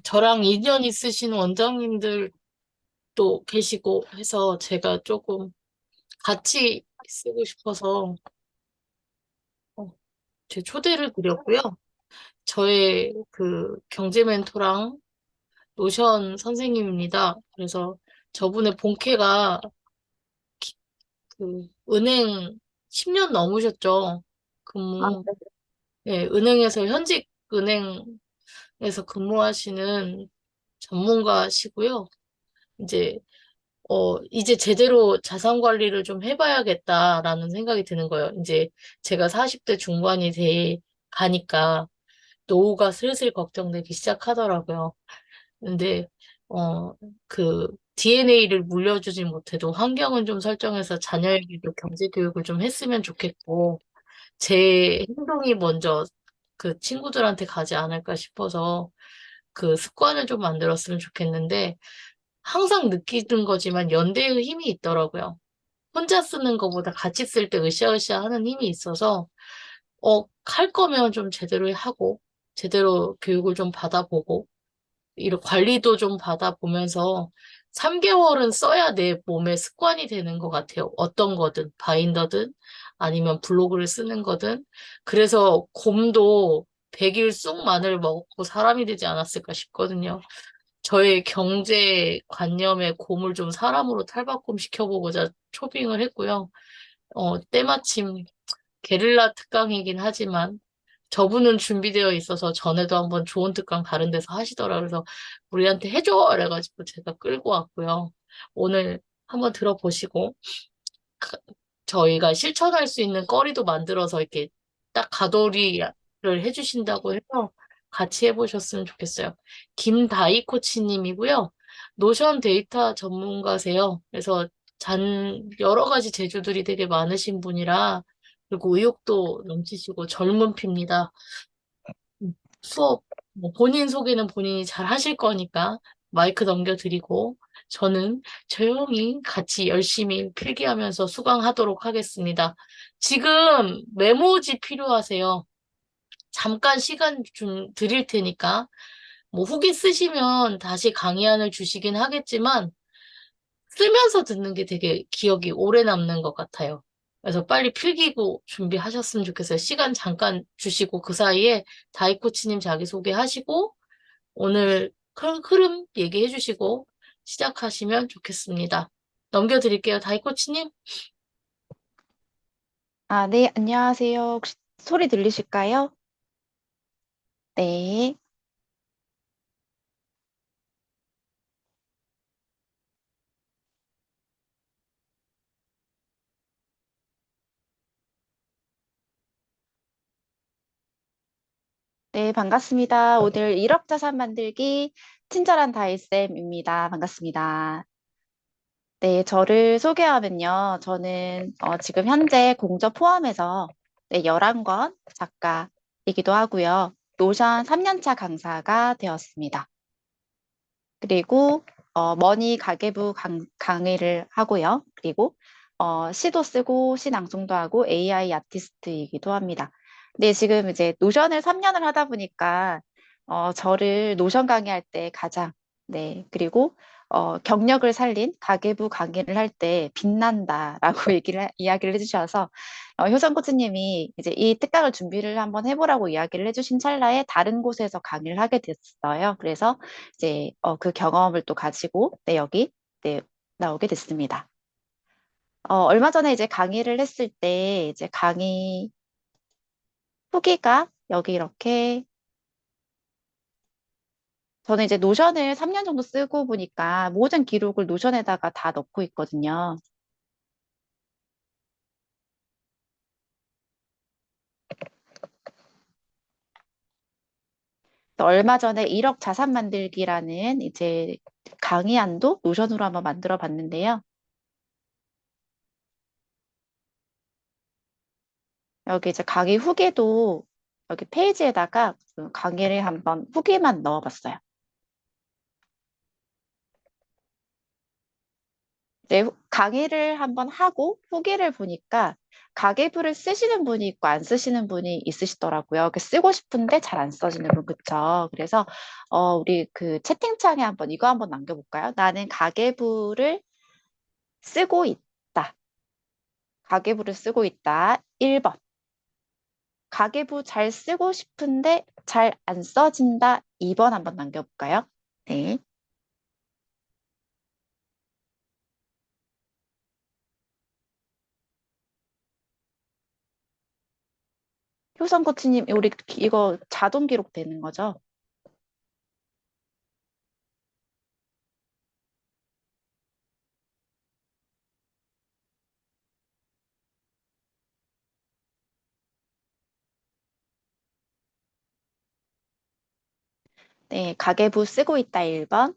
저랑 인연 있으신 원장님들도 계시고 해서 제가 조금 같이 쓰고 싶어서 어, 제 초대를 드렸고요. 저의 그 경제 멘토랑 노션 선생님입니다. 그래서 저분의 본캐가 그 은행 10년 넘으셨죠. 아, 근무, 네, 은행에서 현직 은행에서 근무하시는 전문가시고요. 이제 이제 제대로 자산 관리를 좀 해봐야겠다라는 생각이 드는 거예요. 이제 제가 40대 중반이 돼 가니까 노후가 슬슬 걱정되기 시작하더라고요. 근데, 어, 그 DNA를 물려주지 못해도 환경은 좀 설정해서 자녀에게도 경제 교육을 좀 했으면 좋겠고, 제 행동이 먼저 그 친구들한테 가지 않을까 싶어서 그 습관을 좀 만들었으면 좋겠는데, 항상 느끼는 거지만 연대의 힘이 있더라고요. 혼자 쓰는 것보다 같이 쓸 때 으쌰으쌰 하는 힘이 있어서, 할 거면 좀 제대로 하고, 제대로 교육을 좀 받아보고, 이런 관리도 좀 받아보면서 3개월은 써야 내 몸에 습관이 되는 것 같아요. 어떤 거든, 바인더든, 아니면 블로그를 쓰는 거든. 그래서 곰도 100일 쑥 마늘 먹고 사람이 되지 않았을까 싶거든요. 저의 경제 관념의 곰을 좀 사람으로 탈바꿈 시켜보고자 초빙을 했고요. 때마침 게릴라 특강이긴 하지만 저분은 준비되어 있어서 전에도 한번 좋은 특강 다른 데서 하시더라. 그래서 우리한테 해줘! 이래가지고 제가 끌고 왔고요. 오늘 한번 들어보시고 가- 저희가 실천할 수 있는 거리도 만들어서 이렇게 딱 가돌이를 해주신다고 해서 같이 해보셨으면 좋겠어요. 김다희 코치님이고요. 노션 데이터 전문가세요. 그래서 여러 가지 재주들이 되게 많으신 분이라 그리고 의욕도 넘치시고 젊은 피입니다. 수업, 본인 소개는 본인이 잘 하실 거니까 마이크 넘겨드리고 저는 조용히 같이 열심히 필기하면서 수강하도록 하겠습니다. 지금 메모지 필요하세요? 잠깐 시간 좀 드릴 테니까 뭐 후기 쓰시면 다시 강의안을 주시긴 하겠지만 쓰면서 듣는 게 되게 기억이 오래 남는 것 같아요. 그래서 빨리 필기고 준비하셨으면 좋겠어요. 시간 잠깐 주시고 그 사이에 다이코치님 자기소개하시고 오늘 흐름 얘기해 주시고 시작하시면 좋겠습니다. 넘겨드릴게요. 다이코치님. 네, 안녕하세요. 혹시 소리 들리실까요? 네. 네, 반갑습니다. 오늘 1억 자산 만들기 친절한 다이쌤입니다. 반갑습니다. 네, 저를 소개하면요. 저는 지금 현재 공저 포함해서 11권 작가이기도 하고요. 노션 3년차 강사가 되었습니다. 그리고 머니 가계부 강의를 하고요. 그리고 시도 쓰고 시 낭송도 하고 AI 아티스트이기도 합니다. 근데 지금 이제 노션을 3년을 하다 보니까 저를 노션 강의할 때 가장 네 그리고 경력을 살린 가계부 강의를 할 때 빛난다라고 이야기를 해주셔서 효선 코치님이 이제 이 특강을 준비를 한번 해보라고 이야기를 해주신 찰나에 다른 곳에서 강의를 하게 됐어요. 그래서 이제 그 경험을 또 가지고 여기 네, 나오게 됐습니다. 얼마 전에 이제 강의를 했을 때 이제 강의 후기가 여기 이렇게 저는 이제 노션을 3년 정도 쓰고 보니까 모든 기록을 노션에다가 다 넣고 있거든요. 얼마 전에 1억 자산 만들기라는 이제 강의안도 노션으로 한번 만들어 봤는데요. 여기 이제 강의 후기도 여기 페이지에다가 그 강의를 한번 후기만 넣어봤어요. 네, 강의를 한번 하고 후기를 보니까 가계부를 쓰시는 분이 있고 안 쓰시는 분이 있으시더라고요. 그 쓰고 싶은데 잘 안 써지는 분, 그쵸? 그래서 우리 그 채팅창에 한번 이거 한번 남겨볼까요? 나는 가계부를 쓰고 있다. 가계부를 쓰고 있다. 1번. 가계부 잘 쓰고 싶은데 잘 안 써진다. 2번 한번 남겨볼까요? 네. 효선 코치님, 우리 이거 자동 기록되는 거죠? 네, 가계부 쓰고 있다 1번,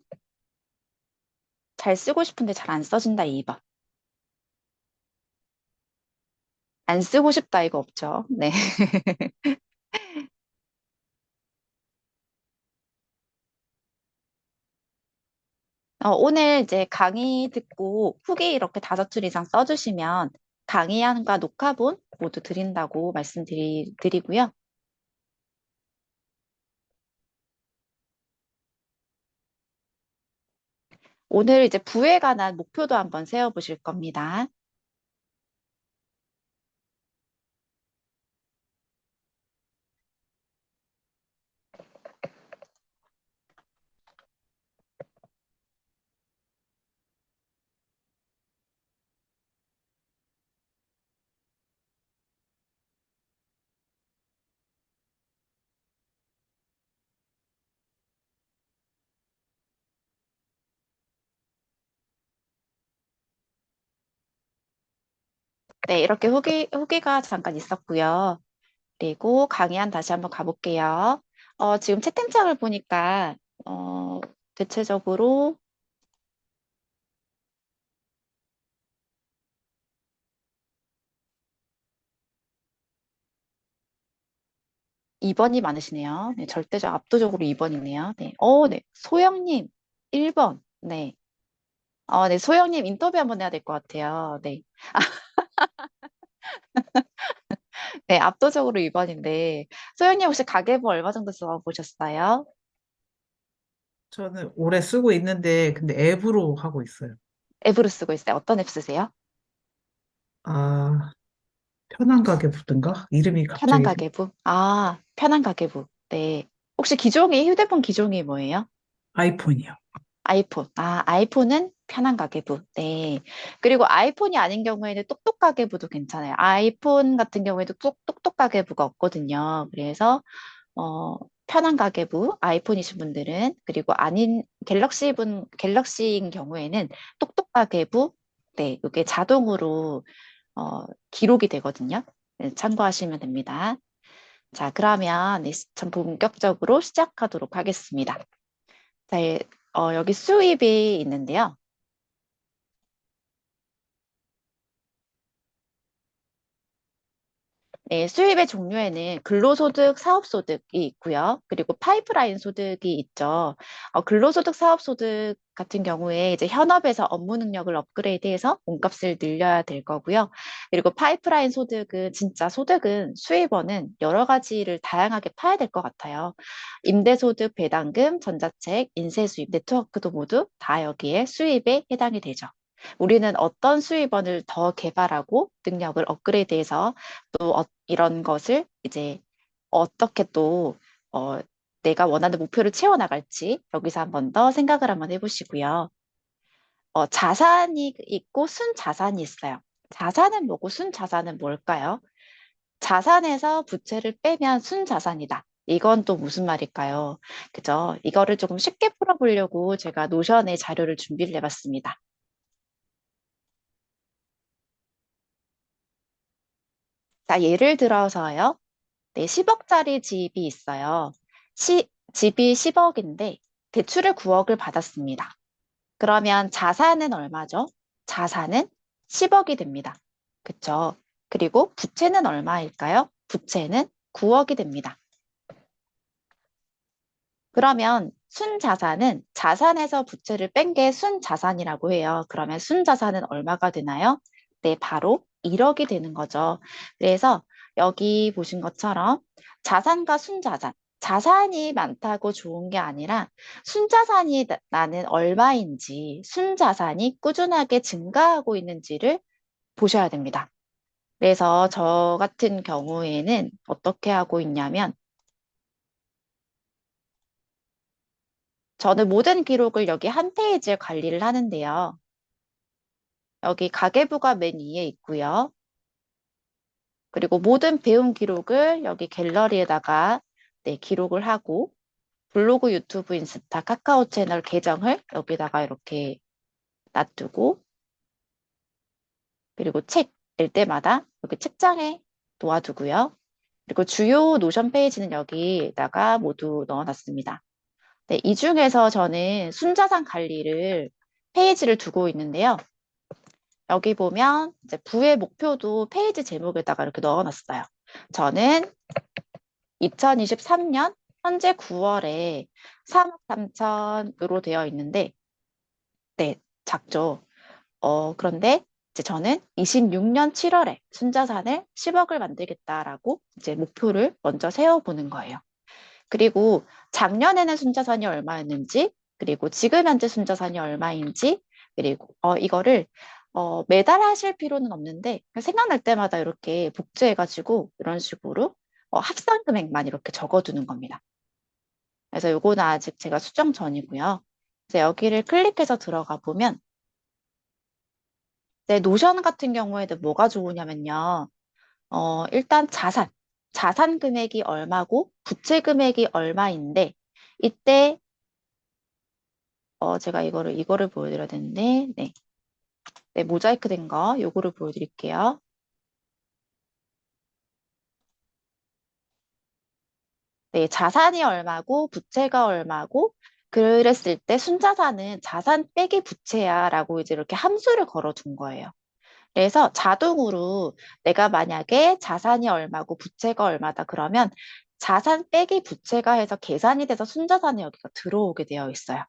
잘 쓰고 싶은데 잘 안 써진다 2번. 안 쓰고 싶다 이거 없죠? 네. 오늘 이제 강의 듣고 후기 이렇게 5줄 이상 써주시면 강의안과 녹화본 모두 드린다고 말씀드리고요. 오늘 이제 부에 관한 목표도 한번 세워보실 겁니다. 네, 이렇게 후기가 잠깐 있었고요. 그리고 강의안 다시 한번 가볼게요. 지금 채팅창을 보니까, 대체적으로 2번이 많으시네요. 네, 절대적 압도적으로 2번이네요. 네. 네. 소영님 1번. 네. 네. 소영님 인터뷰 한번 해야 될 것 같아요. 네. 네. 압도적으로 2번인데, 소영님 혹시 가계부 얼마 정도 써보셨어요? 저는 오래 쓰고 있는데, 근데 앱으로 하고 있어요. 앱으로 쓰고 있어요. 어떤 앱 쓰세요? 아, 편한 가게 붙든가? 이름이 편한 갑자기 가계부? 편한 가계부. 네. 혹시 휴대폰 기종이 뭐예요? 아이폰이요. 아이폰. 아이폰은 편한 가계부. 네. 그리고 아이폰이 아닌 경우에는 똑똑 가계부도 괜찮아요. 아이폰 같은 경우에도 똑똑 가계부가 없거든요. 그래서, 어, 편한 가계부, 아이폰이신 분들은, 그리고 아닌 갤럭시인 경우에는 똑똑 가계부, 네, 이게 자동으로, 기록이 되거든요. 네, 참고하시면 됩니다. 자, 그러면 네, 전 본격적으로 시작하도록 하겠습니다. 자, 여기 수입이 있는데요. 네, 수입의 종류에는 근로소득, 사업소득이 있고요. 그리고 파이프라인 소득이 있죠. 근로소득, 사업소득 같은 경우에 이제 현업에서 업무 능력을 업그레이드해서 몸값을 늘려야 될 거고요. 그리고 파이프라인 소득은 진짜 소득은 수입원은 여러 가지를 다양하게 파야 될 것 같아요. 임대소득, 배당금, 전자책, 인쇄수입, 네트워크도 모두 다 여기에 수입에 해당이 되죠. 우리는 어떤 수입원을 더 개발하고 능력을 업그레이드해서 또 이런 것을 이제 어떻게 또 어, 내가 원하는 목표를 채워나갈지 여기서 한 번 더 생각을 한번 해보시고요. 자산이 있고 순자산이 있어요. 자산은 뭐고 순자산은 뭘까요? 자산에서 부채를 빼면 순자산이다. 이건 또 무슨 말일까요? 그죠? 이거를 조금 쉽게 풀어보려고 제가 노션에 자료를 준비를 해봤습니다. 자, 예를 들어서요. 네, 10억짜리 집이 있어요. 집이 10억인데 대출을 9억을 받았습니다. 그러면 자산은 얼마죠? 자산은 10억이 됩니다. 그쵸? 그리고 부채는 얼마일까요? 부채는 9억이 됩니다. 그러면 순자산은 자산에서 부채를 뺀 게 순자산이라고 해요. 그러면 순자산은 얼마가 되나요? 네, 바로 1억이 되는 거죠. 그래서 여기 보신 것처럼 자산과 순자산, 자산이 많다고 좋은 게 아니라 순자산이 나는 얼마인지, 순자산이 꾸준하게 증가하고 있는지를 보셔야 됩니다. 그래서 저 같은 경우에는 어떻게 하고 있냐면 저는 모든 기록을 여기 한 페이지에 관리를 하는데요. 여기 가계부가 맨 위에 있고요. 그리고 모든 배움 기록을 여기 갤러리에다가 네, 기록을 하고 블로그, 유튜브, 인스타, 카카오 채널 계정을 여기다가 이렇게 놔두고 그리고 책 낼 때마다 여기 책장에 놓아두고요. 그리고 주요 노션 페이지는 여기다가 모두 넣어놨습니다. 네, 이 중에서 저는 순자산 관리를 페이지를 두고 있는데요. 여기 보면 이제 부의 목표도 페이지 제목에다가 이렇게 넣어놨어요. 저는 2023년 현재 9월에 3억 3천으로 되어 있는데, 네, 작죠. 그런데 이제 저는 26년 7월에 순자산을 10억을 만들겠다라고 이제 목표를 먼저 세워보는 거예요. 그리고 작년에는 순자산이 얼마였는지, 그리고 지금 현재 순자산이 얼마인지, 그리고 이거를 매달 하실 필요는 없는데 그냥 생각날 때마다 이렇게 복제해가지고 이런 식으로 합산 금액만 이렇게 적어두는 겁니다. 그래서 요거는 아직 제가 수정 전이고요. 이제 여기를 클릭해서 들어가 보면 네, 노션 같은 경우에는 뭐가 좋으냐면요. 일단 자산 금액이 얼마고 부채 금액이 얼마인데 이때 제가 이거를 보여드려야 되는데 네, 네 모자이크 된 거 요거를 보여드릴게요. 네, 자산이 얼마고 부채가 얼마고 그랬을 때 순자산은 자산 빼기 부채야라고 이제 이렇게 함수를 걸어둔 거예요. 그래서 자동으로 내가 만약에 자산이 얼마고 부채가 얼마다 그러면 자산 빼기 부채가 해서 계산이 돼서 순자산이 여기가 들어오게 되어 있어요.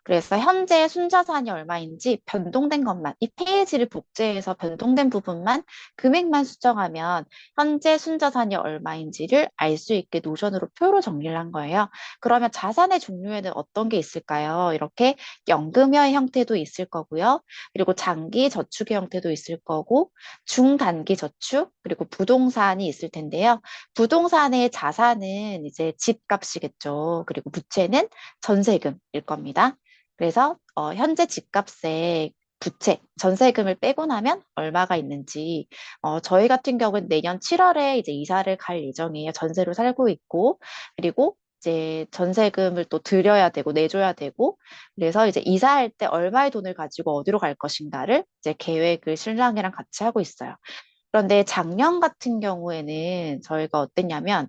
그래서 현재 순자산이 얼마인지 변동된 것만, 이 페이지를 복제해서 변동된 부분만, 금액만 수정하면 현재 순자산이 얼마인지를 알 수 있게 노션으로 표로 정리를 한 거예요. 그러면 자산의 종류에는 어떤 게 있을까요? 이렇게 연금형 형태도 있을 거고요. 그리고 장기 저축의 형태도 있을 거고, 중단기 저축, 그리고 부동산이 있을 텐데요. 부동산의 자산은 이제 집값이겠죠. 그리고 부채는 전세금일 겁니다. 그래서 현재 집값의 부채, 전세금을 빼고 나면 얼마가 있는지, 저희 같은 경우는 내년 7월에 이제 이사를 갈 예정이에요. 전세로 살고 있고, 그리고 이제 전세금을 또 들여야 되고, 내줘야 되고, 그래서 이제 이사할 때 얼마의 돈을 가지고 어디로 갈 것인가를 이제 계획을 신랑이랑 같이 하고 있어요. 그런데 작년 같은 경우에는 저희가 어땠냐면,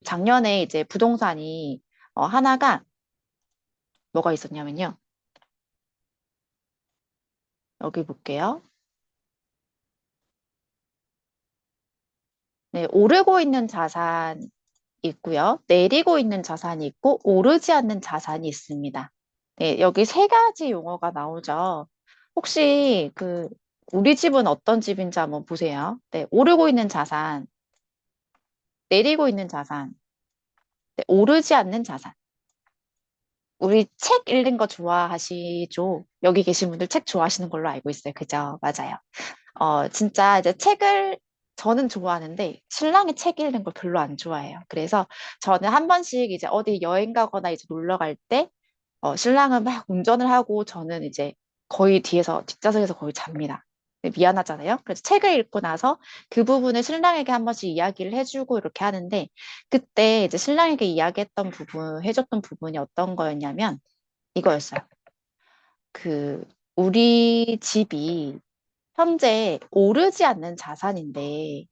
작년에 이제 부동산이 하나가 뭐가 있었냐면요. 여기 볼게요. 네, 오르고 있는 자산이 있고요. 내리고 있는 자산이 있고, 오르지 않는 자산이 있습니다. 네, 여기 세 가지 용어가 나오죠. 혹시 우리 집은 어떤 집인지 한번 보세요. 네, 오르고 있는 자산, 내리고 있는 자산, 네, 오르지 않는 자산. 우리 책 읽는 거 좋아하시죠? 여기 계신 분들 책 좋아하시는 걸로 알고 있어요. 그죠? 맞아요. 진짜 이제 저는 좋아하는데 신랑이 책 읽는 걸 별로 안 좋아해요. 그래서 저는 한 번씩 이제 어디 여행 가거나 이제 놀러 갈 때, 신랑은 막 운전을 하고 저는 이제 거의 뒷좌석에서 거의 잡니다. 미안하잖아요. 그래서 책을 읽고 나서 그 부분을 신랑에게 한 번씩 이야기를 해주고 이렇게 하는데 그때 이제 신랑에게 해줬던 부분이 어떤 거였냐면 이거였어요. 그, 우리 집이 현재 오르지 않는 자산인데,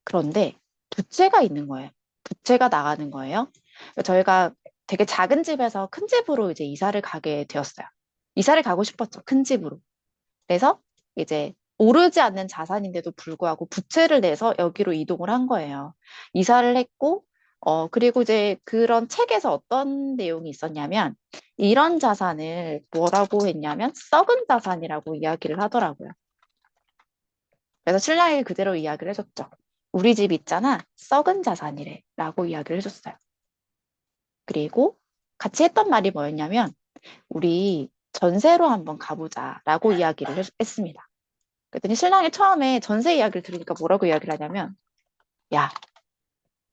그런데 부채가 있는 거예요. 부채가 나가는 거예요. 저희가 되게 작은 집에서 큰 집으로 이제 이사를 가게 되었어요. 이사를 가고 싶었죠. 큰 집으로. 그래서 이제 오르지 않는 자산인데도 불구하고 부채를 내서 여기로 이동을 한 거예요. 이사를 했고, 그리고 이제 그런 책에서 어떤 내용이 있었냐면, 이런 자산을 뭐라고 했냐면, 썩은 자산이라고 이야기를 하더라고요. 그래서 신랑에게 그대로 이야기를 해줬죠. 우리 집 있잖아, 썩은 자산이래. 라고 이야기를 해줬어요. 그리고 같이 했던 말이 뭐였냐면, 우리 전세로 한번 가보자. 라고 이야기를 했습니다. 그랬더니 신랑이 처음에 전세 이야기를 들으니까 뭐라고 이야기를 하냐면, 야,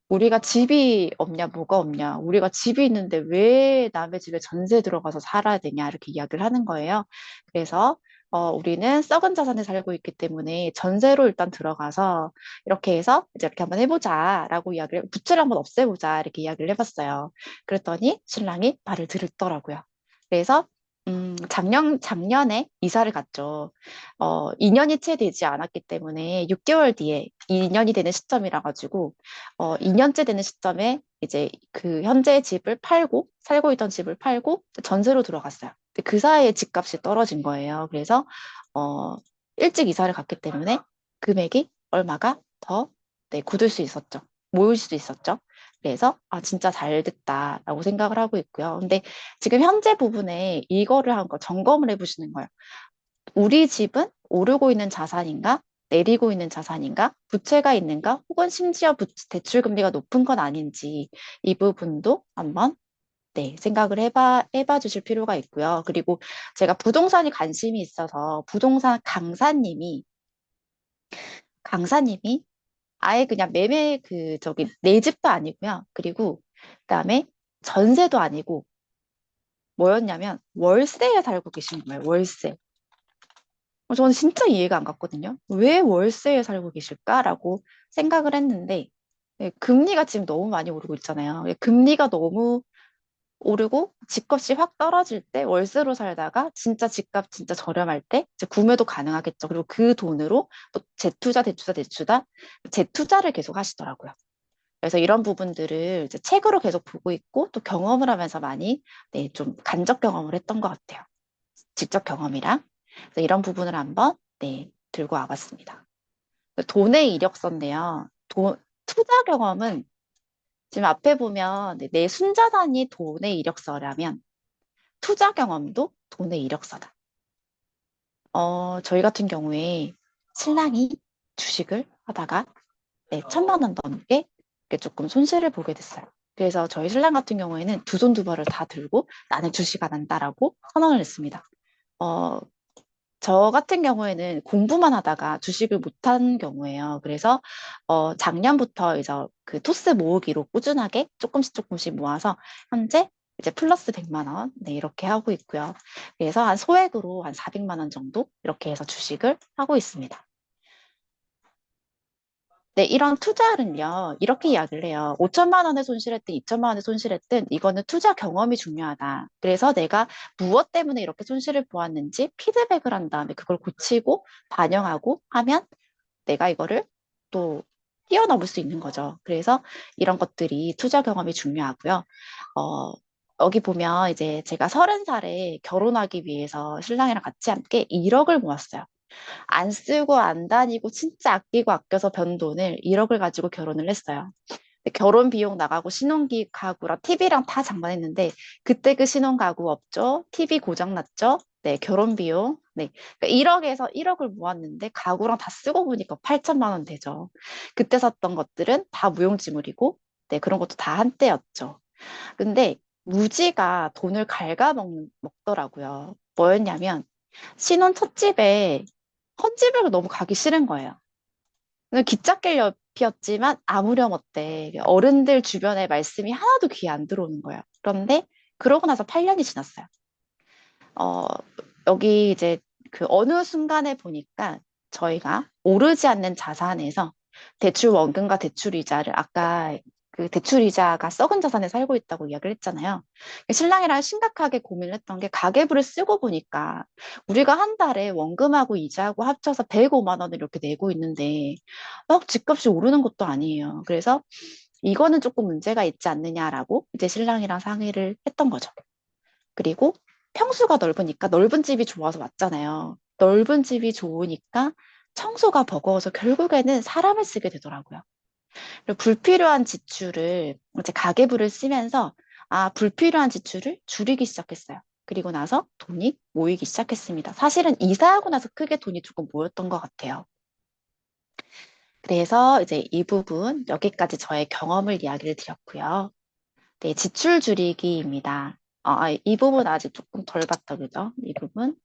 우리가 집이 없냐, 뭐가 없냐. 우리가 집이 있는데 왜 남의 집에 전세 들어가서 살아야 되냐, 이렇게 이야기를 하는 거예요. 그래서, 우리는 썩은 자산에 살고 있기 때문에 전세로 일단 들어가서 이렇게 해서 이제 이렇게 한번 해보자, 라고 부채를 한번 없애보자, 이렇게 이야기를 해봤어요. 그랬더니 신랑이 말을 들었더라고요. 그래서, 작년에 이사를 갔죠. 2년이 채 되지 않았기 때문에 6개월 뒤에 2년이 되는 시점이라 가지고 2년째 되는 시점에 이제 그 현재 집을 팔고 살고 있던 집을 팔고 전세로 들어갔어요. 근데 그 사이에 집값이 떨어진 거예요. 그래서 어, 일찍 이사를 갔기 때문에 금액이 얼마가 더 네, 굳을 수 있었죠. 모일 수 있었죠. 그래서 진짜 잘 됐다라고 생각을 하고 있고요. 근데 지금 현재 부분에 이거를 한 거 점검을 해보시는 거예요. 우리 집은 오르고 있는 자산인가? 내리고 있는 자산인가? 부채가 있는가? 혹은 심지어 대출 금리가 높은 건 아닌지 이 부분도 한번 네, 생각을 해봐 주실 필요가 있고요. 그리고 제가 부동산에 관심이 있어서 부동산 강사님이 아예 그냥 내 집도 아니고요. 그리고 그다음에 전세도 아니고 뭐였냐면 월세에 살고 계신 거예요. 월세. 저는 진짜 이해가 안 갔거든요. 왜 월세에 살고 계실까라고 생각을 했는데, 금리가 지금 너무 많이 오르고 있잖아요. 금리가 너무 오르고 집값이 확 떨어질 때 월세로 살다가 진짜 집값 진짜 저렴할 때 이제 구매도 가능하겠죠. 그리고 그 돈으로 또 재투자를 계속 하시더라고요. 그래서 이런 부분들을 이제 책으로 계속 보고 있고 또 경험을 하면서 많이 네, 좀 간접 경험을 했던 것 같아요. 직접 경험이랑. 그래서 이런 부분을 한번 네, 들고 와봤습니다. 돈의 이력서인데요. 투자 경험은 지금 앞에 보면 내 순자산이 돈의 이력서라면 투자 경험도 돈의 이력서다. 저희 같은 경우에 신랑이 주식을 하다가 네, 1,000만 원 넘게 조금 손실을 보게 됐어요. 그래서 저희 신랑 같은 경우에는 두 손 두 발을 다 들고 나는 주식 안 한다라고 선언을 했습니다. 어, 저 같은 경우에는 공부만 하다가 주식을 못한 경우예요. 그래서 작년부터 이제 그 토스 모으기로 꾸준하게 조금씩 모아서 현재 이제 플러스 100만 원, 네, 이렇게 하고 있고요. 그래서 한 소액으로 한 400만 원 정도 이렇게 해서 주식을 하고 있습니다. 네, 이런 투자는요, 이렇게 이야기를 해요. 5천만 원에 손실했든 2천만 원에 손실했든 이거는 투자 경험이 중요하다. 그래서 내가 무엇 때문에 이렇게 손실을 보았는지 피드백을 한 다음에 그걸 고치고 반영하고 하면 내가 이거를 또 뛰어넘을 수 있는 거죠. 그래서 이런 것들이 투자 경험이 중요하고요. 어, 여기 보면 이제 제가 30살에 결혼하기 위해서 신랑이랑 같이 함께 1억을 모았어요. 안 쓰고 안 다니고 진짜 아끼고 아껴서 번 돈을 1억을 가지고 결혼을 했어요. 근데 결혼 비용 나가고 신혼기 가구랑 TV랑 다 장만했는데 그때 그 신혼 가구 없죠? TV 고장 났죠? 네, 결혼 비용. 네. 그러니까 1억에서 1억을 모았는데 가구랑 다 쓰고 보니까 8천만 원 되죠. 그때 샀던 것들은 다 무용지물이고 네, 그런 것도 다 한때였죠. 근데 무지가 돈을 갉아먹더라고요. 뭐였냐면 신혼 첫 집에 헌집을 너무 가기 싫은 거예요. 기찻길 옆이었지만 아무렴 어때. 어른들 주변에 말씀이 하나도 귀에 안 들어오는 거예요. 그런데 그러고 나서 8년이 지났어요. 어, 여기 이제 그 어느 순간에 보니까 저희가 오르지 않는 자산에서 대출 원금과 대출 이자를 아까 그 대출 이자가 썩은 자산에 살고 있다고 이야기를 했잖아요. 신랑이랑 심각하게 고민을 했던 게 가계부를 쓰고 보니까 우리가 한 달에 원금하고 이자하고 합쳐서 105만 원을 이렇게 내고 있는데 막 집값이 오르는 것도 아니에요. 그래서 이거는 조금 문제가 있지 않느냐라고 이제 신랑이랑 상의를 했던 거죠. 그리고 평수가 넓으니까 넓은 집이 좋아서 왔잖아요. 넓은 집이 좋으니까 청소가 버거워서 결국에는 사람을 쓰게 되더라고요. 그리고 불필요한 지출을 이제 가계부를 쓰면서 불필요한 지출을 줄이기 시작했어요. 그리고 나서 돈이 모이기 시작했습니다. 사실은 이사하고 나서 크게 돈이 조금 모였던 것 같아요. 그래서 이제 이 부분 여기까지 저의 경험을 이야기를 드렸고요. 네, 지출 줄이기입니다. 이 부분 아직 조금 덜 봤다, 그죠? 이 부분.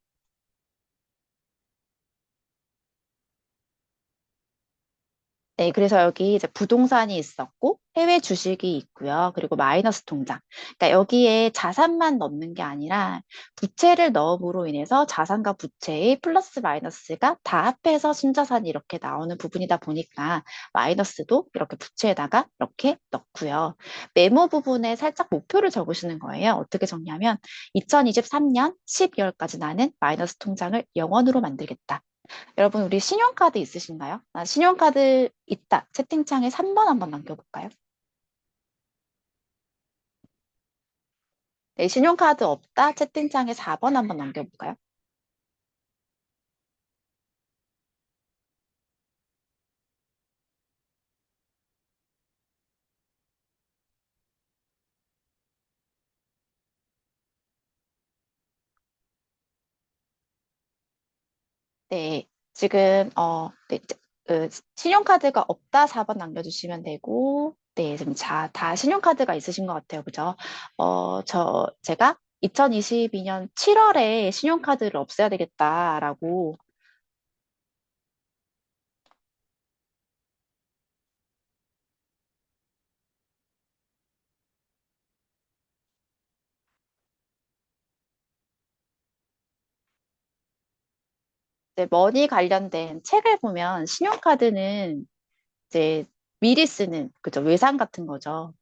네, 그래서 여기 이제 부동산이 있었고 해외 주식이 있고요. 그리고 마이너스 통장. 그러니까 여기에 자산만 넣는 게 아니라 부채를 넣음으로 인해서 자산과 부채의 플러스 마이너스가 다 합해서 순자산이 이렇게 나오는 부분이다 보니까 마이너스도 이렇게 부채에다가 이렇게 넣고요. 메모 부분에 살짝 목표를 적으시는 거예요. 어떻게 적냐면 2023년 12월까지 나는 마이너스 통장을 0원으로 만들겠다. 여러분, 우리 신용카드 있으신가요? 신용카드 있다. 채팅창에 3번 한번 남겨볼까요? 네, 신용카드 없다. 채팅창에 4번 한번 남겨볼까요? 네, 지금, 네, 신용카드가 없다. 4번 남겨주시면 되고, 네, 지금 다 신용카드가 있으신 것 같아요. 그죠? 제가 2022년 7월에 신용카드를 없애야 되겠다라고 이제 머니 관련된 책을 보면 신용카드는 이제 미리 쓰는 그죠 외상 같은 거죠.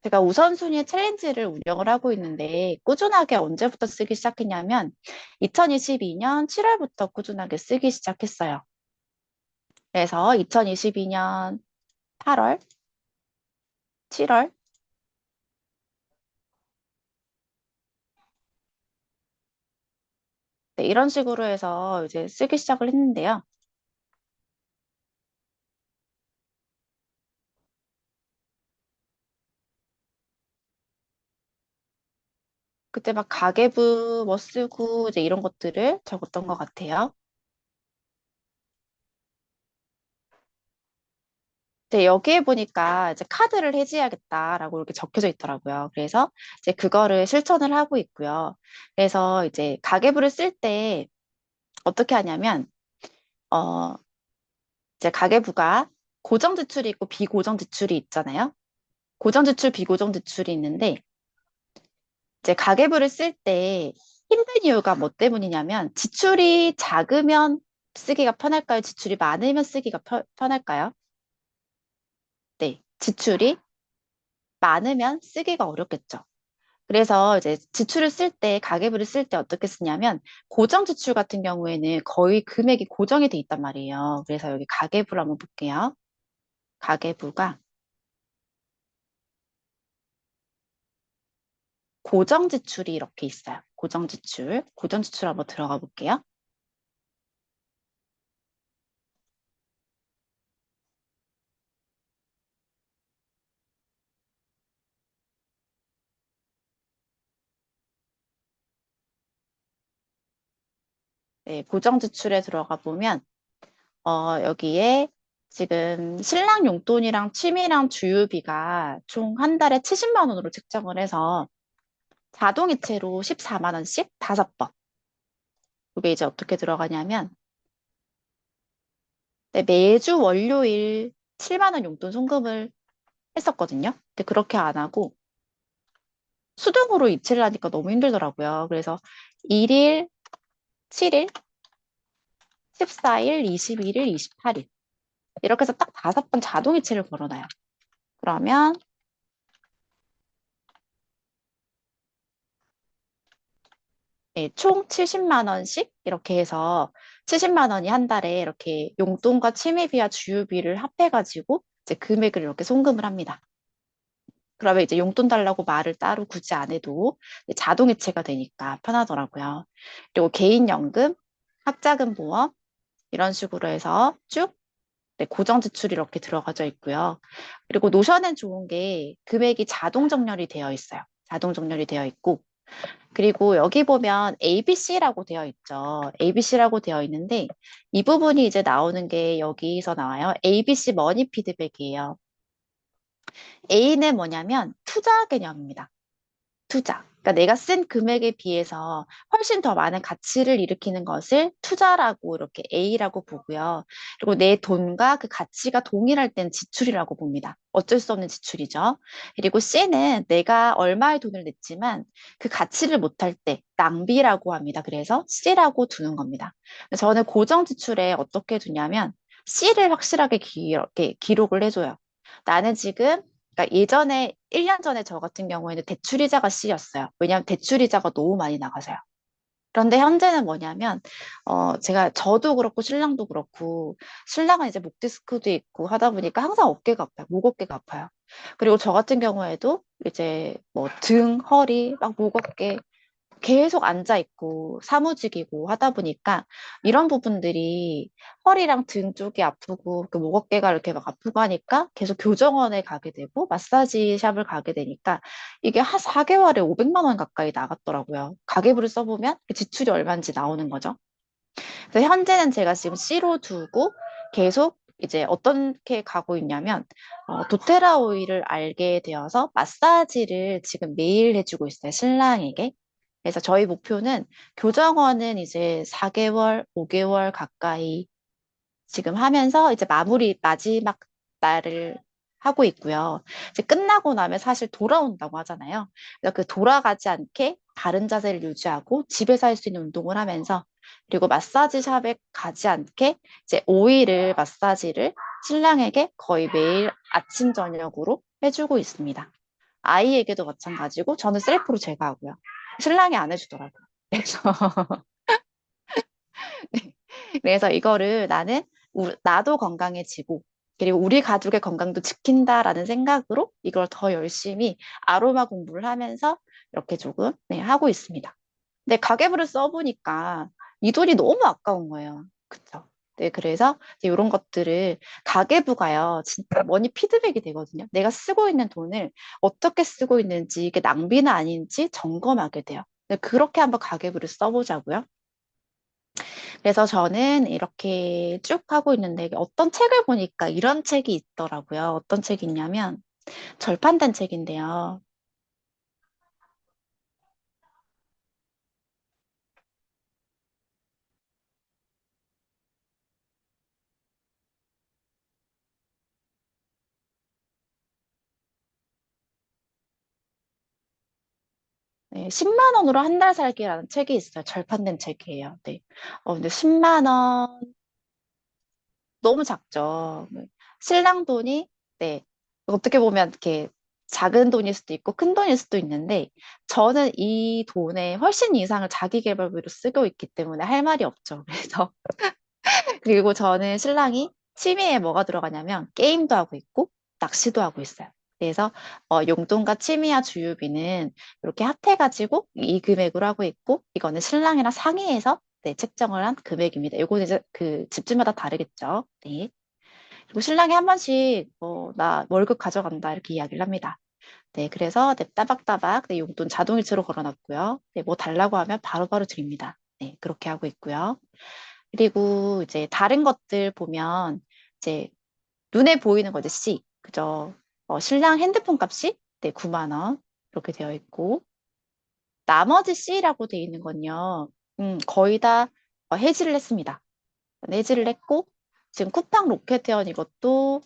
제가 우선순위 챌린지를 운영을 하고 있는데 꾸준하게 언제부터 쓰기 시작했냐면 2022년 7월부터 꾸준하게 쓰기 시작했어요. 그래서 2022년 8월, 7월 네, 이런 식으로 해서 이제 쓰기 시작을 했는데요. 그때 막 가계부 뭐 쓰고 이제 이런 것들을 적었던 것 같아요. 이제 여기에 보니까 이제 카드를 해지해야겠다라고 이렇게 적혀져 있더라고요. 그래서 이제 그거를 실천을 하고 있고요. 그래서 이제 가계부를 쓸 때 어떻게 하냐면, 어, 이제 가계부가 고정 지출이 있고 비고정 지출이 있잖아요. 고정 지출, 비고정 지출이 있는데, 이제 가계부를 쓸 때 힘든 이유가 뭐 때문이냐면, 지출이 작으면 쓰기가 편할까요? 지출이 많으면 쓰기가 편할까요? 네. 지출이 많으면 쓰기가 어렵겠죠. 그래서 이제 지출을 쓸 때, 가계부를 쓸 때 어떻게 쓰냐면, 고정 지출 같은 경우에는 거의 금액이 고정이 돼 있단 말이에요. 그래서 여기 가계부를 한번 볼게요. 가계부가 고정 지출이 이렇게 있어요. 고정 지출. 고정 지출 한번 들어가 볼게요. 네, 고정 지출에 들어가 보면, 여기에 지금 신랑 용돈이랑 취미랑 주유비가 총 한 달에 70만 원으로 책정을 해서 자동이체로 14만 원씩 5번. 그게 이제 어떻게 들어가냐면, 네, 매주 월요일 7만 원 용돈 송금을 했었거든요. 근데 그렇게 안 하고 수동으로 이체를 하니까 너무 힘들더라고요. 그래서 1일, 7일, 14일, 21일, 28일 이렇게 해서 딱 5번 자동 이체를 걸어놔요. 그러면 네, 총 70만 원씩 이렇게 해서 70만 원이 한 달에 이렇게 용돈과 취미비와 주유비를 합해가지고 이제 금액을 이렇게 송금을 합니다. 그러면 이제 용돈 달라고 말을 따로 굳이 안 해도 자동 이체가 되니까 편하더라고요. 그리고 개인연금, 학자금 보험 이런 식으로 해서 쭉 고정 지출이 이렇게 들어가져 있고요. 그리고 노션은 좋은 게 금액이 자동 정렬이 되어 있어요. 자동 정렬이 되어 있고 그리고 여기 보면 ABC라고 되어 있죠. ABC라고 되어 있는데 이 부분이 이제 나오는 게 여기서 나와요. ABC 머니 피드백이에요. A는 뭐냐면 투자 개념입니다. 투자. 그러니까 내가 쓴 금액에 비해서 훨씬 더 많은 가치를 일으키는 것을 투자라고 이렇게 A라고 보고요. 그리고 내 돈과 그 가치가 동일할 땐 지출이라고 봅니다. 어쩔 수 없는 지출이죠. 그리고 C는 내가 얼마의 돈을 냈지만 그 가치를 못할 때 낭비라고 합니다. 그래서 C라고 두는 겁니다. 저는 고정 지출에 어떻게 두냐면 C를 확실하게 기록을 해줘요. 나는 지금 그러니까 예전에 1년 전에 저 같은 경우에는 대출이자가 C였어요. 왜냐하면 대출이자가 너무 많이 나가서요. 그런데 현재는 뭐냐면 제가 저도 그렇고 신랑도 그렇고 신랑은 이제 목 디스크도 있고 하다 보니까 항상 어깨가 아파요. 목 어깨가 아파요. 그리고 저 같은 경우에도 이제 뭐 등, 허리, 막 목 어깨 계속 앉아 있고 사무직이고 하다 보니까 이런 부분들이 허리랑 등 쪽이 아프고 그 목 어깨가 이렇게 막 아프고 하니까 계속 교정원에 가게 되고 마사지 샵을 가게 되니까 이게 한 4개월에 500만 원 가까이 나갔더라고요. 가계부를 써보면 그 지출이 얼마인지 나오는 거죠. 그래서 현재는 제가 지금 C로 두고 계속 이제 어떻게 가고 있냐면 도테라 오일을 알게 되어서 마사지를 지금 매일 해주고 있어요. 신랑에게. 그래서 저희 목표는 교정원은 이제 4개월, 5개월 가까이 지금 하면서 이제 마지막 날을 하고 있고요. 이제 끝나고 나면 사실 돌아온다고 하잖아요. 그래서 그 돌아가지 않게 바른 자세를 유지하고 집에서 할 수 있는 운동을 하면서 그리고 마사지 샵에 가지 않게 이제 오일을 마사지를 신랑에게 거의 매일 아침 저녁으로 해주고 있습니다. 아이에게도 마찬가지고 저는 셀프로 제가 하고요. 신랑이 안 해주더라고요. 그래서 그래서 이거를 나도 건강해지고, 그리고 우리 가족의 건강도 지킨다라는 생각으로 이걸 더 열심히 아로마 공부를 하면서 이렇게 조금 네, 하고 있습니다. 근데 가계부를 써보니까 이 돈이 너무 아까운 거예요. 그쵸? 네, 그래서 이런 것들을 가계부가요, 진짜 머니 피드백이 되거든요. 내가 쓰고 있는 돈을 어떻게 쓰고 있는지, 이게 낭비는 아닌지 점검하게 돼요. 네, 그렇게 한번 가계부를 써보자고요. 그래서 저는 이렇게 쭉 하고 있는데 어떤 책을 보니까 이런 책이 있더라고요. 어떤 책이 있냐면 절판된 책인데요. 네, 10만 원으로 한 달 살기라는 책이 있어요. 절판된 책이에요. 네. 근데 10만 원 너무 작죠. 네. 신랑 돈이 네. 어떻게 보면 이렇게 작은 돈일 수도 있고 큰 돈일 수도 있는데 저는 이 돈의 훨씬 이상을 자기 개발비로 쓰고 있기 때문에 할 말이 없죠. 그래서 그리고 저는 신랑이 취미에 뭐가 들어가냐면 게임도 하고 있고 낚시도 하고 있어요. 그래서 용돈과 취미와 주유비는 이렇게 합해가지고 이 금액으로 하고 있고 이거는 신랑이랑 상의해서 네, 책정을 한 금액입니다. 이거는 이제 그 집주마다 다르겠죠. 네. 그리고 신랑이 한 번씩 나 월급 가져간다 이렇게 이야기를 합니다. 네, 그래서 네, 따박따박 네, 용돈 자동이체로 걸어놨고요. 네, 뭐 달라고 하면 바로바로 드립니다. 네, 그렇게 하고 있고요. 그리고 이제 다른 것들 보면 이제 눈에 보이는 거죠. C. 그죠? 신랑 핸드폰 값이 네, 9만 원. 이렇게 되어 있고 나머지 C라고 되어 있는 건요. 거의 다 해지를 했습니다. 해지를 했고 지금 쿠팡 로켓회원 이것도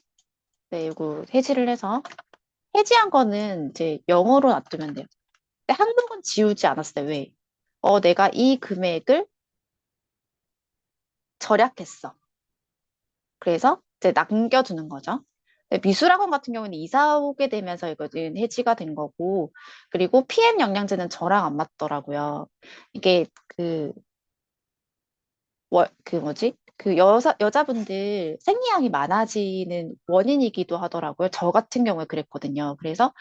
네, 이거 해지를 해서 해지한 거는 이제 영어로 놔두면 돼요. 근데 한국은 지우지 않았어요. 왜? 내가 이 금액을 절약했어. 그래서 이제 남겨두는 거죠. 네, 미술학원 같은 경우는 이사 오게 되면서 이거는 해지가 된 거고, 그리고 PM 영양제는 저랑 안 맞더라고요. 이게 그 뭐지? 그 여자분들 생리량이 많아지는 원인이기도 하더라고요. 저 같은 경우에 그랬거든요. 그래서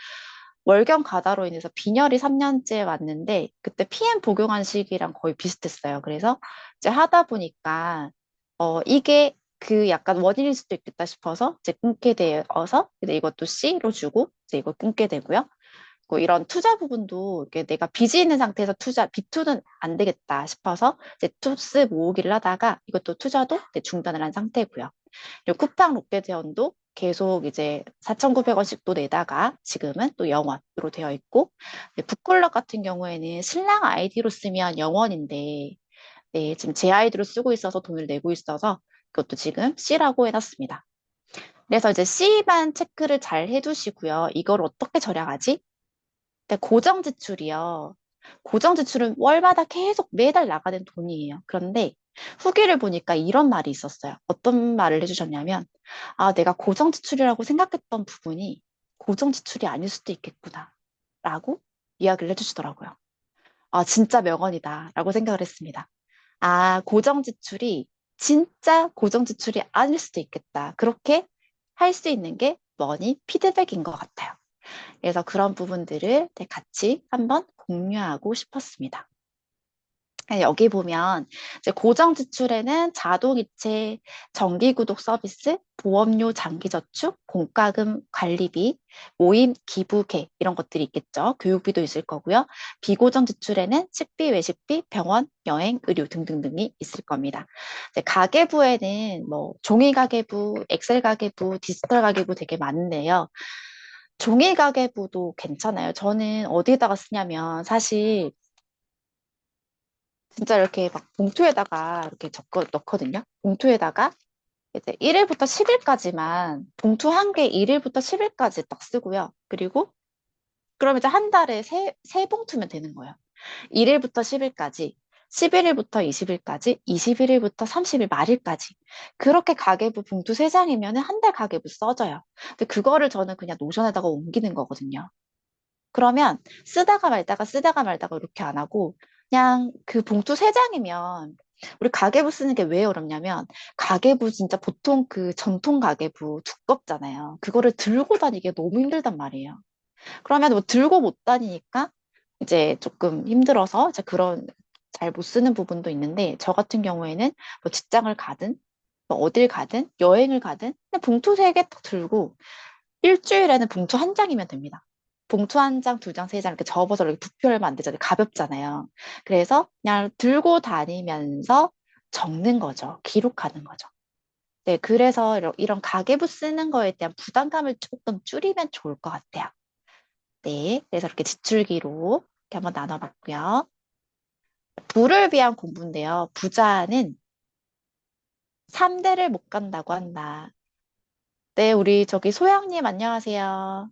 월경 가다로 인해서 빈혈이 3년째 왔는데 그때 PM 복용한 시기랑 거의 비슷했어요. 그래서 이제 하다 보니까 이게 그 약간 원인일 수도 있겠다 싶어서 이제 끊게 되어서 이제 이것도 C로 주고 이제 이거 끊게 되고요. 이런 투자 부분도 이렇게 내가 빚이 있는 상태에서 B2는 안 되겠다 싶어서 이제 투스 모으기를 하다가 이것도 투자도 이제 중단을 한 상태고요. 그리고 쿠팡 롯데대원도 계속 이제 4,900원씩도 내다가 지금은 또 0원으로 되어 있고 북콜럭 같은 경우에는 신랑 아이디로 쓰면 0원인데 네, 지금 제 아이디로 쓰고 있어서 돈을 내고 있어서 그것도 지금 C라고 해놨습니다. 그래서 이제 C만 체크를 잘 해두시고요. 이걸 어떻게 절약하지? 고정 지출이요. 고정 지출은 월마다 계속 매달 나가는 돈이에요. 그런데 후기를 보니까 이런 말이 있었어요. 어떤 말을 해주셨냐면, 아, 내가 고정 지출이라고 생각했던 부분이 고정 지출이 아닐 수도 있겠구나. 라고 이야기를 해주시더라고요. 아, 진짜 명언이다. 라고 생각을 했습니다. 아, 고정 지출이 진짜 고정 지출이 아닐 수도 있겠다. 그렇게 할 수 있는 게 머니 피드백인 것 같아요. 그래서 그런 부분들을 같이 한번 공유하고 싶었습니다. 여기 보면 이제 고정 지출에는 자동이체, 정기구독 서비스, 보험료 장기저축, 공과금 관리비, 모임 기부계 이런 것들이 있겠죠. 교육비도 있을 거고요. 비고정 지출에는 식비, 외식비, 병원, 여행, 의료 등등등이 있을 겁니다. 이제 가계부에는 뭐 종이 가계부, 엑셀 가계부, 디지털 가계부 되게 많은데요. 종이 가계부도 괜찮아요. 저는 어디에다가 쓰냐면 사실 진짜 이렇게 막 봉투에다가 이렇게 넣거든요. 봉투에다가 이제 1일부터 10일까지만 봉투 한 개 1일부터 10일까지 딱 쓰고요. 그리고 그럼 이제 한 달에 세 봉투면 되는 거예요. 1일부터 10일까지, 11일부터 20일까지, 21일부터 30일 말일까지. 그렇게 가계부 봉투 3장이면 한 달 가계부 써져요. 근데 그거를 저는 그냥 노션에다가 옮기는 거거든요. 그러면 쓰다가 말다가 이렇게 안 하고 그냥 그 봉투 3장이면 우리 가계부 쓰는 게 왜 어렵냐면 가계부 진짜 보통 그 전통 가계부 두껍잖아요. 그거를 들고 다니기 너무 힘들단 말이에요. 그러면 뭐 들고 못 다니니까 이제 조금 힘들어서 이제 그런 잘 못 쓰는 부분도 있는데 저 같은 경우에는 뭐 직장을 가든 뭐 어딜 가든 여행을 가든 그냥 봉투 3개 딱 들고 일주일에는 봉투 한 장이면 됩니다. 봉투 한 장, 2장, 3장 이렇게 접어서 이렇게 부표를 만들잖아요. 가볍잖아요. 그래서 그냥 들고 다니면서 적는 거죠. 기록하는 거죠. 네, 그래서 이런 가계부 쓰는 거에 대한 부담감을 조금 줄이면 좋을 것 같아요. 네, 그래서 이렇게 지출기로 이렇게 한번 나눠봤고요. 부를 위한 공부인데요. 부자는 3대를 못 간다고 한다. 네, 우리 저기 소영님 안녕하세요.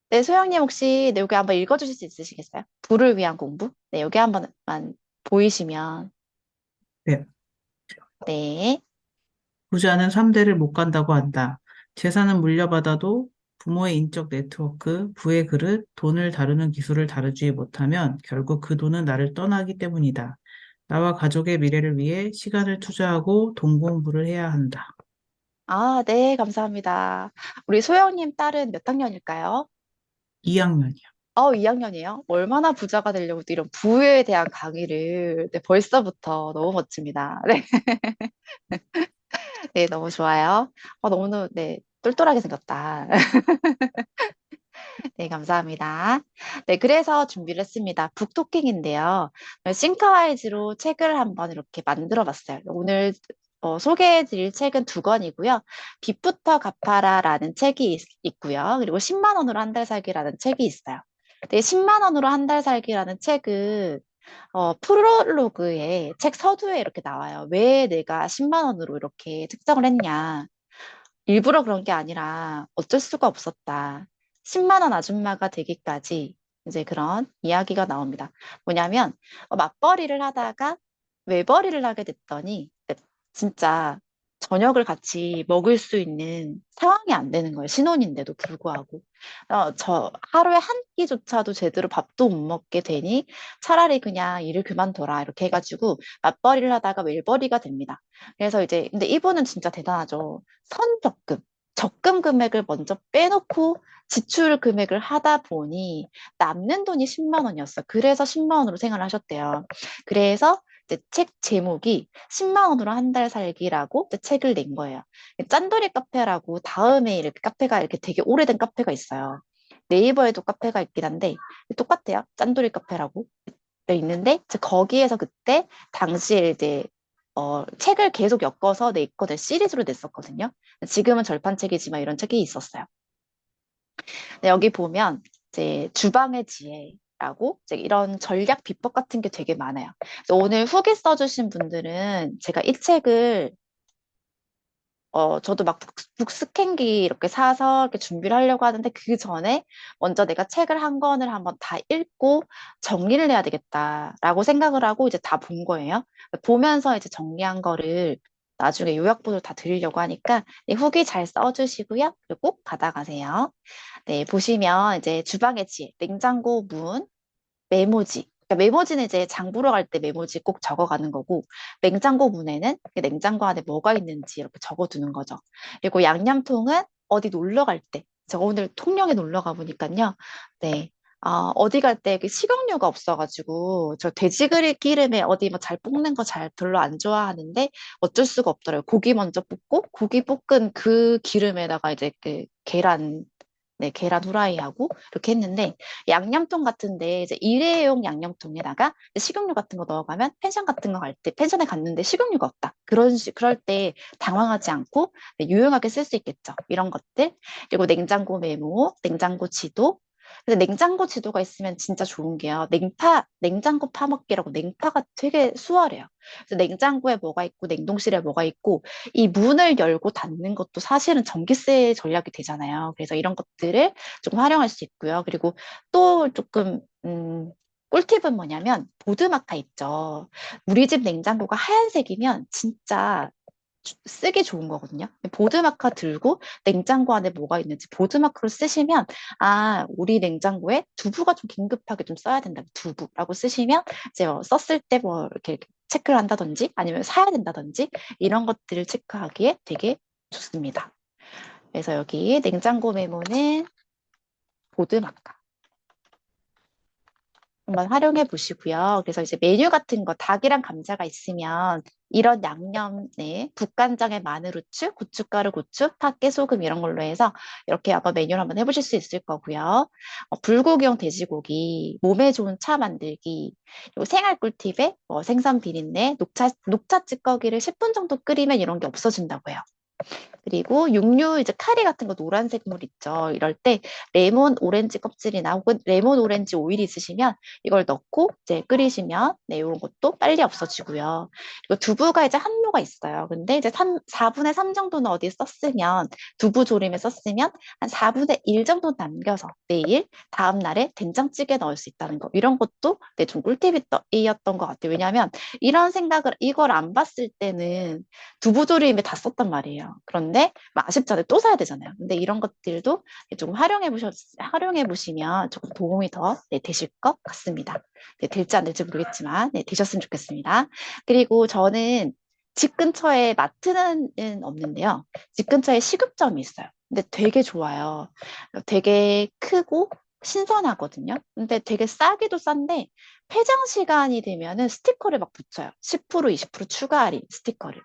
네, 소영님 혹시 네, 여기 한번 읽어주실 수 있으시겠어요? 부를 위한 공부? 네, 여기 한 번만 보이시면. 네. 네. 부자는 3대를 못 간다고 한다. 재산은 물려받아도 부모의 인적 네트워크, 부의 그릇, 돈을 다루는 기술을 다루지 못하면 결국 그 돈은 나를 떠나기 때문이다. 나와 가족의 미래를 위해 시간을 투자하고 돈 공부를 해야 한다. 아, 네, 감사합니다. 우리 소영님 딸은 몇 학년일까요? 2학년이요. 2학년이에요? 얼마나 부자가 되려고 또 이런 부에 대한 강의를 네, 벌써부터 너무 멋집니다. 네, 네, 너무 좋아요. 너무, 네, 똘똘하게 생겼다. 네, 감사합니다. 네, 그래서 준비를 했습니다. 북토킹인데요. 싱크와이즈로 책을 한번 이렇게 만들어 봤어요. 오늘 소개해 드릴 책은 2권이고요. 빚부터 갚아라라는 책이 있고요. 그리고 10만 원으로 한 달 살기라는 책이 있어요. 네, 10만 원으로 한 달 살기라는 책은 프롤로그에 책 서두에 이렇게 나와요. 왜 내가 10만 원으로 이렇게 책정을 했냐. 일부러 그런 게 아니라 어쩔 수가 없었다. 10만 원 아줌마가 되기까지 이제 그런 이야기가 나옵니다. 뭐냐면 맞벌이를 하다가 외벌이를 하게 됐더니 진짜 저녁을 같이 먹을 수 있는 상황이 안 되는 거예요. 신혼인데도 불구하고. 저 하루에 한 끼조차도 제대로 밥도 못 먹게 되니 차라리 그냥 일을 그만둬라. 이렇게 해가지고 맞벌이를 하다가 외벌이가 됩니다. 그래서 이제, 근데 이분은 진짜 대단하죠. 선적금. 적금 금액을 먼저 빼놓고 지출 금액을 하다 보니 남는 돈이 10만 원이었어요. 그래서 10만 원으로 생활을 하셨대요. 그래서 이제 책 제목이 10만 원으로 한 달 살기라고 이제 책을 낸 거예요. 짠돌이 카페라고 다음에 이렇게 카페가 이렇게 되게 오래된 카페가 있어요. 네이버에도 카페가 있긴 한데 똑같아요. 짠돌이 카페라고 있는데 이제 거기에서 그때 당시에 이제 책을 계속 엮어서 냈거든. 시리즈로 냈었거든요. 지금은 절판책이지만 이런 책이 있었어요. 근데 여기 보면 이제 주방의 지혜라고 이제 이런 전략 비법 같은 게 되게 많아요. 그래서 오늘 후기 써주신 분들은 제가 이 책을 저도 막 북스캔기 이렇게 사서 이렇게 준비를 하려고 하는데 그 전에 먼저 내가 책을 한 권을 한번 다 읽고 정리를 해야 되겠다라고 생각을 하고 이제 다 본 거예요. 보면서 이제 정리한 거를 나중에 요약본으로 다 드리려고 하니까 네, 후기 잘 써주시고요. 그리고 꼭 받아가세요. 네, 보시면 이제 주방의 지혜, 냉장고 문, 메모지. 그러니까 메모지는 이제 장 보러 갈 때 메모지 꼭 적어가는 거고, 냉장고 문에는 그 냉장고 안에 뭐가 있는지 이렇게 적어두는 거죠. 그리고 양념통은 어디 놀러 갈 때, 제가 오늘 통영에 놀러 가보니까요, 네. 어디 갈 때 식용유가 없어가지고, 저 기름에 어디 뭐 잘 볶는 거 잘 별로 안 좋아하는데, 어쩔 수가 없더라고요. 고기 먼저 볶고, 고기 볶은 그 기름에다가 이제 그 계란, 네, 계란 후라이하고 이렇게 했는데, 양념통 같은데 이제 일회용 양념통에다가 식용유 같은 거 넣어가면 펜션 같은 거 갈 때 펜션에 갔는데 식용유가 없다. 그럴 때 당황하지 않고 네, 유용하게 쓸 수 있겠죠. 이런 것들. 그리고 냉장고 메모, 냉장고 지도. 근데 냉장고 지도가 있으면 진짜 좋은 게요. 냉장고 파먹기라고 냉파가 되게 수월해요. 그래서 냉장고에 뭐가 있고 냉동실에 뭐가 있고 이 문을 열고 닫는 것도 사실은 전기세 전략이 되잖아요. 그래서 이런 것들을 조금 활용할 수 있고요. 그리고 또 조금 꿀팁은 뭐냐면 보드마카 있죠. 우리 집 냉장고가 하얀색이면 진짜 쓰기 좋은 거거든요. 보드마카 들고 냉장고 안에 뭐가 있는지 보드마카로 쓰시면 우리 냉장고에 두부가 좀 긴급하게 좀 써야 된다. 두부라고 쓰시면 이제 썼을 때 뭐 이렇게 체크를 한다든지 아니면 사야 된다든지 이런 것들을 체크하기에 되게 좋습니다. 그래서 여기 냉장고 메모는 보드마카 한번 활용해 보시고요. 그래서 이제 메뉴 같은 거, 닭이랑 감자가 있으면 이런 양념, 네, 국간장에 마늘, 후추, 고춧가루, 고추, 파, 깨소금 이런 걸로 해서 이렇게 한번 메뉴를 한번 해보실 수 있을 거고요. 불고기용 돼지고기, 몸에 좋은 차 만들기, 그리고 생활 꿀팁에 생선 비린내, 녹차 찌꺼기를 10분 정도 끓이면 이런 게 없어진다고 해요. 그리고 육류 이제 카레 같은 거 노란색 물 있죠. 이럴 때 레몬 오렌지 껍질이나 혹은 레몬 오렌지 오일 있으시면 이걸 넣고 이제 끓이시면 네, 이런 것도 빨리 없어지고요. 그리고 두부가 이제 한모가 있어요. 근데 이제 4분의 3 정도는 어디에 썼으면 두부 조림에 썼으면 한 4분의 1 정도 남겨서 내일 다음 날에 된장찌개 넣을 수 있다는 거. 이런 것도 네, 좀 꿀팁이었던 것 같아요. 왜냐하면 이런 생각을 이걸 안 봤을 때는 두부조림에 다 썼단 말이에요. 그런데 막 아쉽잖아요. 또 사야 되잖아요. 근데 이런 것들도 조금 활용해 보시면 조금 도움이 더 네, 되실 것 같습니다. 네, 될지 안 될지 모르겠지만 네, 되셨으면 좋겠습니다. 그리고 저는 집 근처에 마트는 없는데요. 집 근처에 식육점이 있어요. 근데 되게 좋아요. 되게 크고 신선하거든요. 근데 되게 싸기도 싼데 폐장 시간이 되면은 스티커를 막 붙여요. 10% 20% 추가 할인 스티커를.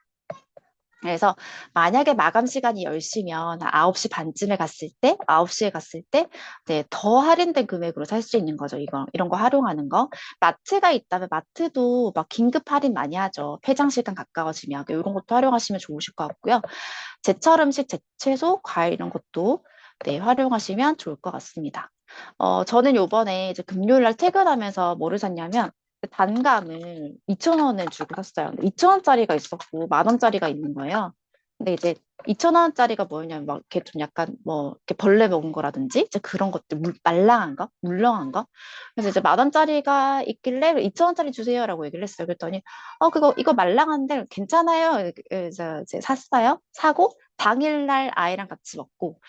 그래서 만약에 마감 시간이 10시면 9시 반쯤에 갔을 때, 9시에 갔을 때, 네, 더 할인된 금액으로 살 수 있는 거죠. 이런 거 활용하는 거. 마트가 있다면 마트도 막 긴급 할인 많이 하죠. 폐장 시간 가까워지면. 이런 것도 활용하시면 좋으실 것 같고요. 제철 음식, 제채소, 과일 이런 것도 네, 활용하시면 좋을 것 같습니다. 저는 요번에 이제 금요일 날 퇴근하면서 뭐를 샀냐면 단감을 2,000원에 주고 샀어요. 2,000원짜리가 있었고 10,000원짜리가 있는 거예요. 근데 이제 2,000원짜리가 뭐였냐면 막 이렇게 좀 약간 뭐 이렇게 벌레 먹은 거라든지 이제 그런 것들 말랑한 거, 물렁한 거. 그래서 이제 10,000원짜리가 있길래 2,000원짜리 주세요라고 얘기를 했어요. 그랬더니 그거 이거 말랑한데 괜찮아요. 그래서 이제 샀어요. 사고 당일날 아이랑 같이 먹고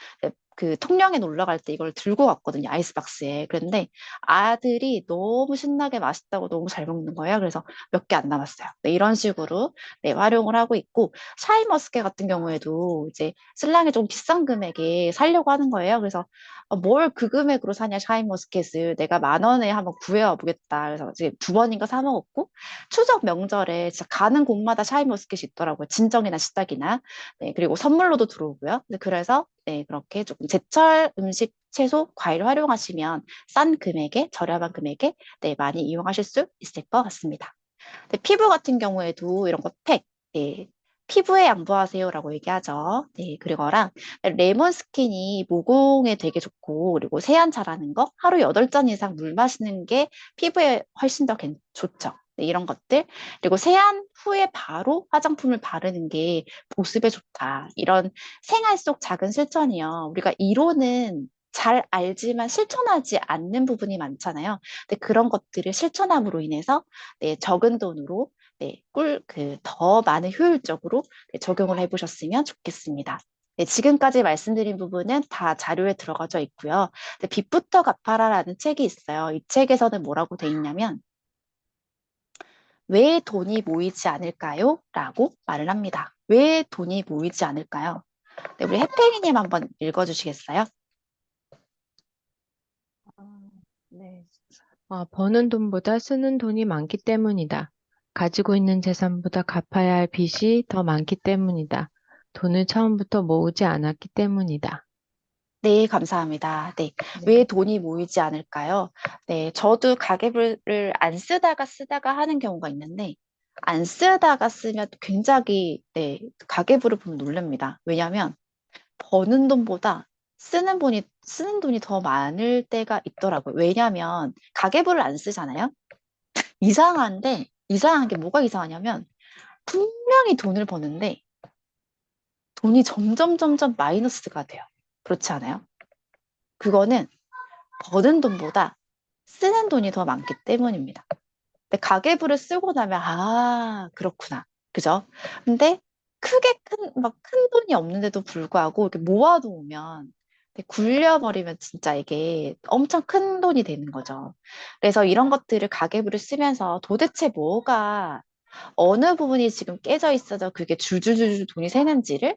그 통영에 놀러 갈 때 이걸 들고 갔거든요. 아이스박스에. 그런데 아들이 너무 신나게 맛있다고 너무 잘 먹는 거예요. 그래서 몇 개 안 남았어요. 네, 이런 식으로 네, 활용을 하고 있고 샤인머스켓 같은 경우에도 이제 신랑이 좀 비싼 금액에 사려고 하는 거예요. 그래서 뭘 그 금액으로 사냐 샤인머스켓을 내가 10,000원에 한번 구해와 보겠다. 그래서 이제 2번인가 사 먹었고 추석 명절에 진짜 가는 곳마다 샤인머스켓이 있더라고요. 진정이나 시딱이나. 네, 그리고 선물로도 들어오고요. 네, 그래서 네, 그렇게 조금 제철 음식, 채소, 과일 활용하시면 싼 금액에 저렴한 금액에 네, 많이 이용하실 수 있을 것 같습니다. 네, 피부 같은 경우에도 이런 거 팩, 네, 피부에 양보하세요라고 얘기하죠. 네, 그리고랑 레몬 스킨이 모공에 되게 좋고 그리고 세안 잘하는 거 하루 8잔 이상 물 마시는 게 피부에 훨씬 더 좋죠. 네, 이런 것들 그리고 세안 후에 바로 화장품을 바르는 게 보습에 좋다. 이런 생활 속 작은 실천이요. 우리가 이론은 잘 알지만 실천하지 않는 부분이 많잖아요. 근데 그런 것들을 실천함으로 인해서 네, 적은 돈으로 네, 더 많은 효율적으로 네, 적용을 해보셨으면 좋겠습니다. 네, 지금까지 말씀드린 부분은 다 자료에 들어가져 있고요. 네, 빚부터 갚아라라는 책이 있어요. 이 책에서는 뭐라고 돼 있냐면 왜 돈이 모이지 않을까요? 라고 말을 합니다. 왜 돈이 모이지 않을까요? 네, 우리 해팽이님 한번 읽어주시겠어요? 아, 네. 버는 돈보다 쓰는 돈이 많기 때문이다. 가지고 있는 재산보다 갚아야 할 빚이 더 많기 때문이다. 돈을 처음부터 모으지 않았기 때문이다. 네, 감사합니다. 네, 네. 왜 돈이 모이지 않을까요? 네, 저도 가계부를 안 쓰다가 하는 경우가 있는데, 안 쓰다가 쓰면 굉장히, 네, 가계부를 보면 놀랍니다. 왜냐하면 버는 돈보다 쓰는 돈이 더 많을 때가 있더라고요. 왜냐하면 가계부를 안 쓰잖아요? 이상한 게 뭐가 이상하냐면, 분명히 돈을 버는데, 돈이 점점 마이너스가 돼요. 그렇지 않아요? 그거는 버는 돈보다 쓰는 돈이 더 많기 때문입니다. 근데 가계부를 쓰고 나면, 그렇구나. 그죠? 근데 막 큰 돈이 없는데도 불구하고 이렇게 모아놓으면 굴려버리면 진짜 이게 엄청 큰 돈이 되는 거죠. 그래서 이런 것들을 가계부를 쓰면서 도대체 어느 부분이 지금 깨져 있어서 그게 줄줄줄 돈이 새는지를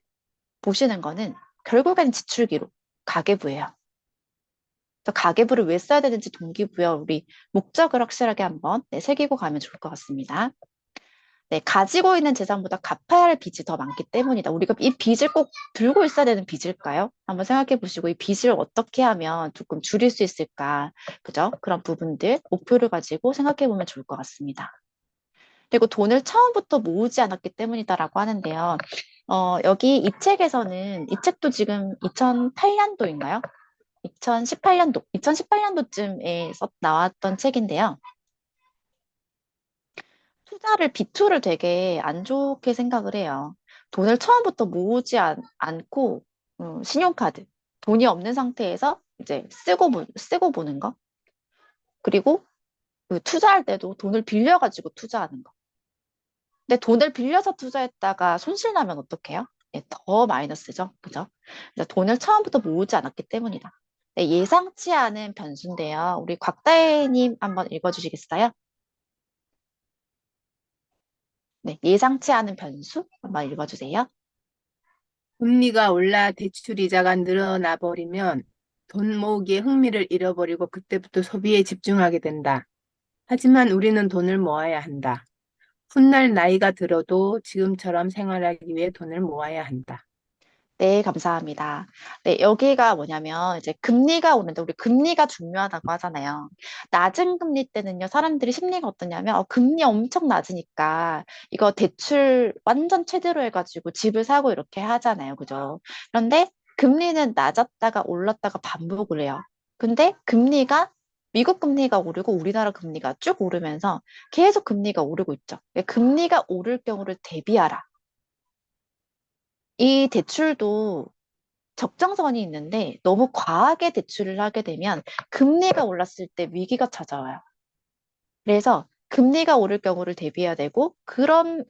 보시는 거는 결국엔 지출기록, 가계부예요. 그래서 가계부를 왜 써야 되는지 동기부여 우리 목적을 확실하게 한번 새기고 가면 좋을 것 같습니다. 네, 가지고 있는 재산보다 갚아야 할 빚이 더 많기 때문이다. 우리가 이 빚을 꼭 들고 있어야 되는 빚일까요? 한번 생각해 보시고 이 빚을 어떻게 하면 조금 줄일 수 있을까? 그죠? 그런 부분들 목표를 가지고 생각해 보면 좋을 것 같습니다. 그리고 돈을 처음부터 모으지 않았기 때문이다라고 하는데요. 여기 이 책에서는 이 책도 지금 2008년도인가요? 2018년도쯤에 나왔던 책인데요. 비투를 되게 안 좋게 생각을 해요. 돈을 처음부터 모으지 않고, 신용카드, 돈이 없는 상태에서 이제 쓰고 보는 거. 그리고 그 투자할 때도 돈을 빌려가지고 투자하는 거. 근데 돈을 빌려서 투자했다가 손실 나면 어떡해요? 네, 더 마이너스죠. 그죠? 그래서 돈을 처음부터 모으지 않았기 때문이다. 네, 예상치 않은 변수인데요. 우리 곽다혜님 한번 읽어주시겠어요? 네, 예상치 않은 변수 한번 읽어주세요. 금리가 올라 대출 이자가 늘어나 버리면 돈 모으기에 흥미를 잃어버리고 그때부터 소비에 집중하게 된다. 하지만 우리는 돈을 모아야 한다. 훗날 나이가 들어도 지금처럼 생활하기 위해 돈을 모아야 한다. 네, 감사합니다. 네, 여기가 뭐냐면 이제 금리가 오는데 우리 금리가 중요하다고 하잖아요. 낮은 금리 때는요, 사람들이 심리가 어떠냐면 금리 엄청 낮으니까 이거 대출 완전 최대로 해가지고 집을 사고 이렇게 하잖아요. 그죠? 그런데 금리는 낮았다가 올랐다가 반복을 해요. 근데 미국 금리가 오르고 우리나라 금리가 쭉 오르면서 계속 금리가 오르고 있죠. 금리가 오를 경우를 대비하라. 이 대출도 적정선이 있는데 너무 과하게 대출을 하게 되면 금리가 올랐을 때 위기가 찾아와요. 그래서 금리가 오를 경우를 대비해야 되고 그런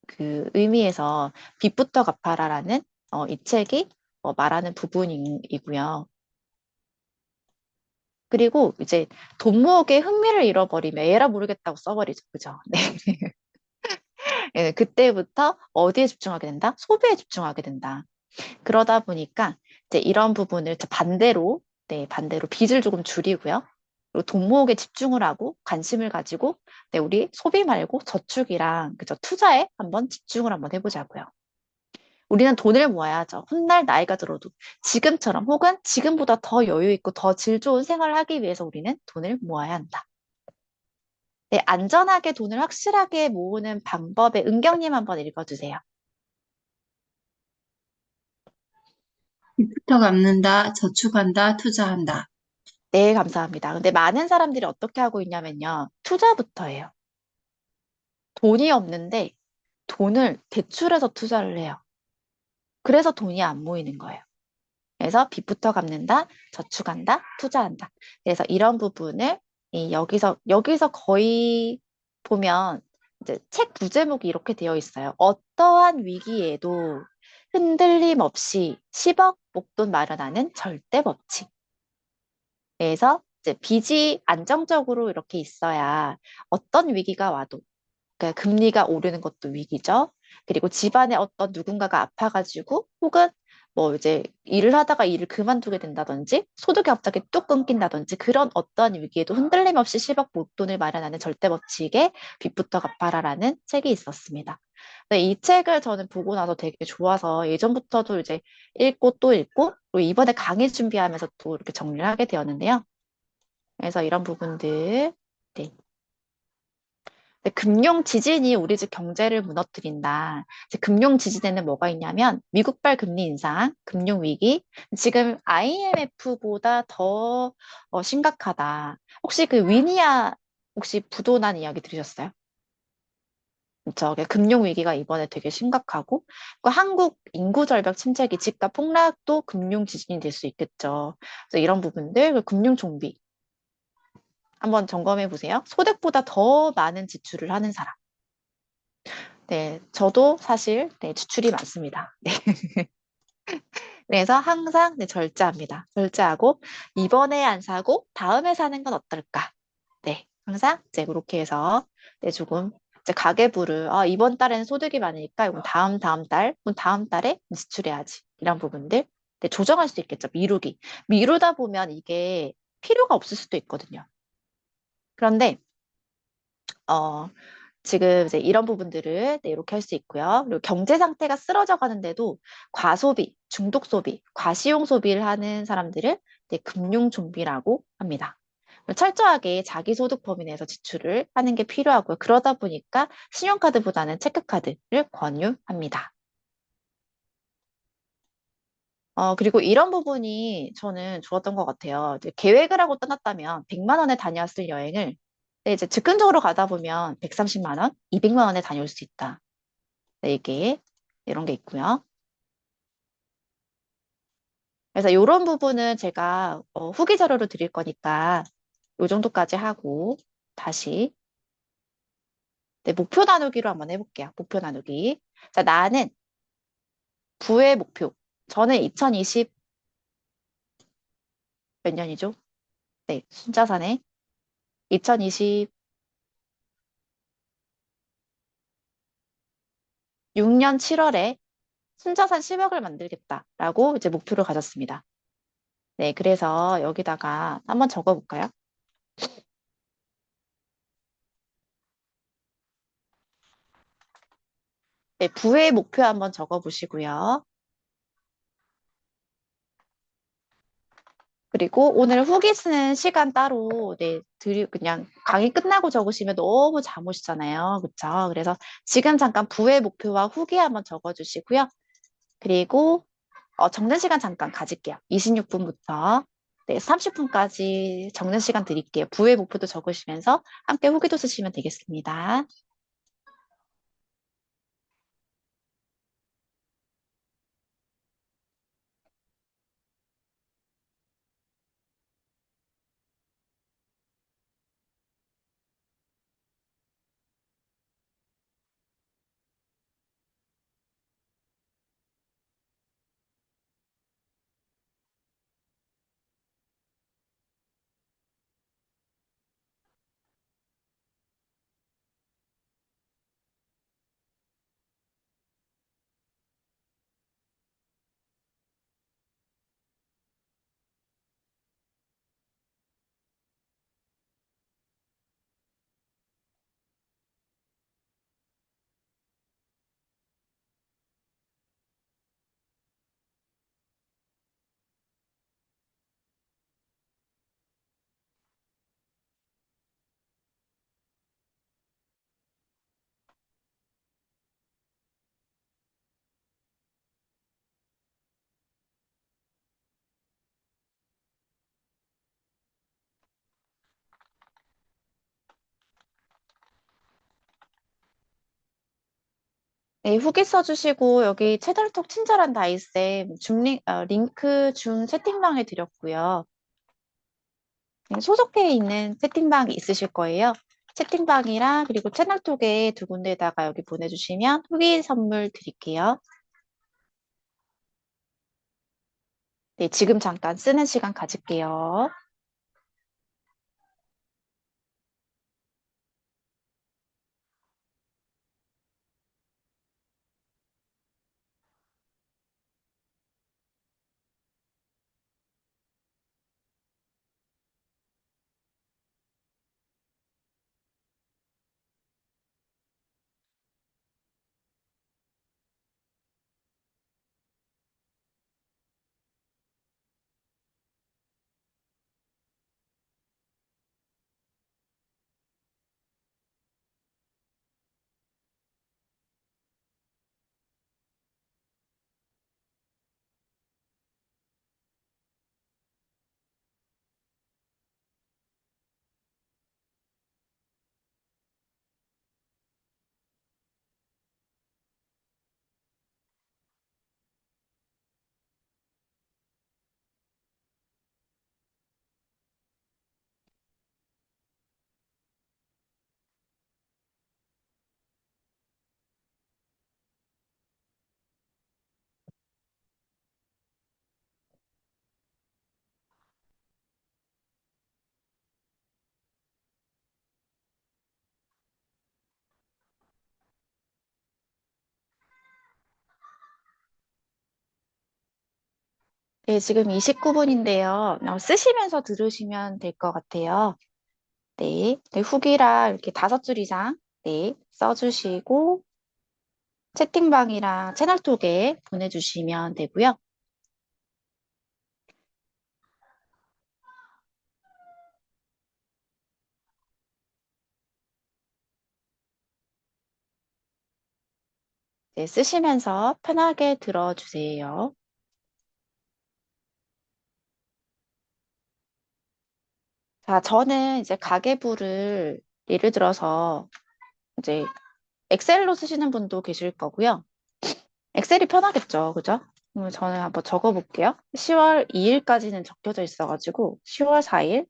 그 의미에서 빚부터 갚아라라는 이 책이 말하는 부분이고요. 그리고 이제 돈 모으기에 흥미를 잃어버리면 에라 모르겠다고 써버리죠. 그죠? 네. 예, 그때부터 어디에 집중하게 된다? 소비에 집중하게 된다. 그러다 보니까 이제 이런 부분을 반대로, 네, 반대로 빚을 조금 줄이고요. 그리고 돈 모으기에 집중을 하고 관심을 가지고 네, 우리 소비 말고 저축이랑 그죠? 투자에 한번 집중을 한번 해보자고요. 우리는 돈을 모아야죠. 훗날 나이가 들어도 지금처럼 혹은 지금보다 더 여유 있고 더 질 좋은 생활을 하기 위해서 우리는 돈을 모아야 한다. 네, 안전하게 돈을 확실하게 모으는 방법의 은경님 한번 읽어주세요. 빚부터 갚는다, 저축한다, 투자한다. 네, 감사합니다. 근데 많은 사람들이 어떻게 하고 있냐면요. 투자부터 해요. 돈이 없는데 돈을 대출해서 투자를 해요. 그래서 돈이 안 모이는 거예요. 그래서 빚부터 갚는다, 저축한다, 투자한다. 그래서 이런 부분을 여기서 거의 보면 이제 책 부제목이 이렇게 되어 있어요. 어떠한 위기에도 흔들림 없이 10억 목돈 마련하는 절대 법칙. 그래서 이제 빚이 안정적으로 이렇게 있어야 어떤 위기가 와도 그러니까 금리가 오르는 것도 위기죠. 그리고 집안에 어떤 누군가가 아파가지고 혹은 뭐 이제 일을 하다가 일을 그만두게 된다든지 소득이 갑자기 뚝 끊긴다든지 그런 어떠한 위기에도 흔들림 없이 10억 목돈을 마련하는 절대 법칙에 빚부터 갚아라라는 책이 있었습니다. 네, 이 책을 저는 보고 나서 되게 좋아서 예전부터도 이제 읽고 또 읽고 그리고 이번에 강의 준비하면서 또 이렇게 정리를 하게 되었는데요. 그래서 이런 부분들 네, 근데 금융 지진이 우리 집 경제를 무너뜨린다. 이제 금융 지진에는 뭐가 있냐면 미국발 금리 인상, 금융 위기. 지금 IMF보다 더 심각하다. 혹시 그 위니아 혹시 부도난 이야기 들으셨어요? 저게 금융 위기가 이번에 되게 심각하고 그 한국 인구 절벽 침체기 집값 폭락도 금융 지진이 될 수 있겠죠. 그래서 이런 부분들 그 금융 좀비 한번 점검해 보세요. 소득보다 더 많은 지출을 하는 사람. 네, 저도 사실 네, 지출이 많습니다. 네. 그래서 항상 네, 절제합니다. 절제하고 이번에 안 사고 다음에 사는 건 어떨까? 네, 항상 이제 그렇게 해서 네, 조금 이제 가계부를 이번 달에는 소득이 많으니까 이건 다음 달, 그럼 다음 달에 지출해야지 이런 부분들 네, 조정할 수 있겠죠. 미루다 보면 이게 필요가 없을 수도 있거든요. 그런데 지금 이제 이런 부분들을 네, 이렇게 할 수 있고요. 그리고 경제 상태가 쓰러져 가는데도 과소비, 중독 소비, 과시용 소비를 하는 사람들을 네, 금융 좀비라고 합니다. 철저하게 자기 소득 범위 내에서 지출을 하는 게 필요하고요. 그러다 보니까 신용카드보다는 체크카드를 권유합니다. 그리고 이런 부분이 저는 좋았던 것 같아요. 이제 계획을 하고 떠났다면 100만 원에 다녀왔을 여행을 네, 이제 즉흥적으로 가다 보면 130만 원, 200만 원에 다녀올 수 있다. 네, 이게 이런 게 있고요. 그래서 이런 부분은 제가 후기 자료로 드릴 거니까 이 정도까지 하고 다시 네, 목표 나누기로 한번 해볼게요. 목표 나누기. 자, 나는 부의 목표. 저는 2020 몇 년이죠? 네, 순자산에 2026년 7월에 순자산 10억을 만들겠다라고 이제 목표를 가졌습니다. 네, 그래서 여기다가 한번 적어볼까요? 네, 부의 목표 한번 적어보시고요. 그리고 오늘 후기 쓰는 시간 따로 네, 그냥 강의 끝나고 적으시면 너무 잠오시잖아요. 그쵸? 그래서 지금 잠깐 부의 목표와 후기 한번 적어주시고요. 그리고 적는 시간 잠깐 가질게요. 26분부터 네, 30분까지 적는 시간 드릴게요. 부의 목표도 적으시면서 함께 후기도 쓰시면 되겠습니다. 네, 후기 써주시고 여기 채널톡 친절한 다이쌤 링크 준 채팅방에 드렸고요. 네, 소속해 있는 채팅방이 있으실 거예요. 채팅방이랑 그리고 채널톡에 두 군데다가 여기 보내주시면 후기 선물 드릴게요. 네, 지금 잠깐 쓰는 시간 가질게요. 네, 지금 29분인데요. 쓰시면서 들으시면 될 것 같아요. 네, 네, 후기랑 이렇게 5줄 이상 네, 써주시고 채팅방이랑 채널톡에 보내주시면 되고요. 네, 쓰시면서 편하게 들어주세요. 자, 저는 이제 가계부를 예를 들어서 이제 엑셀로 쓰시는 분도 계실 거고요. 엑셀이 편하겠죠, 그죠? 그럼 저는 한번 적어볼게요. 10월 2일까지는 적혀져 있어가지고 10월 4일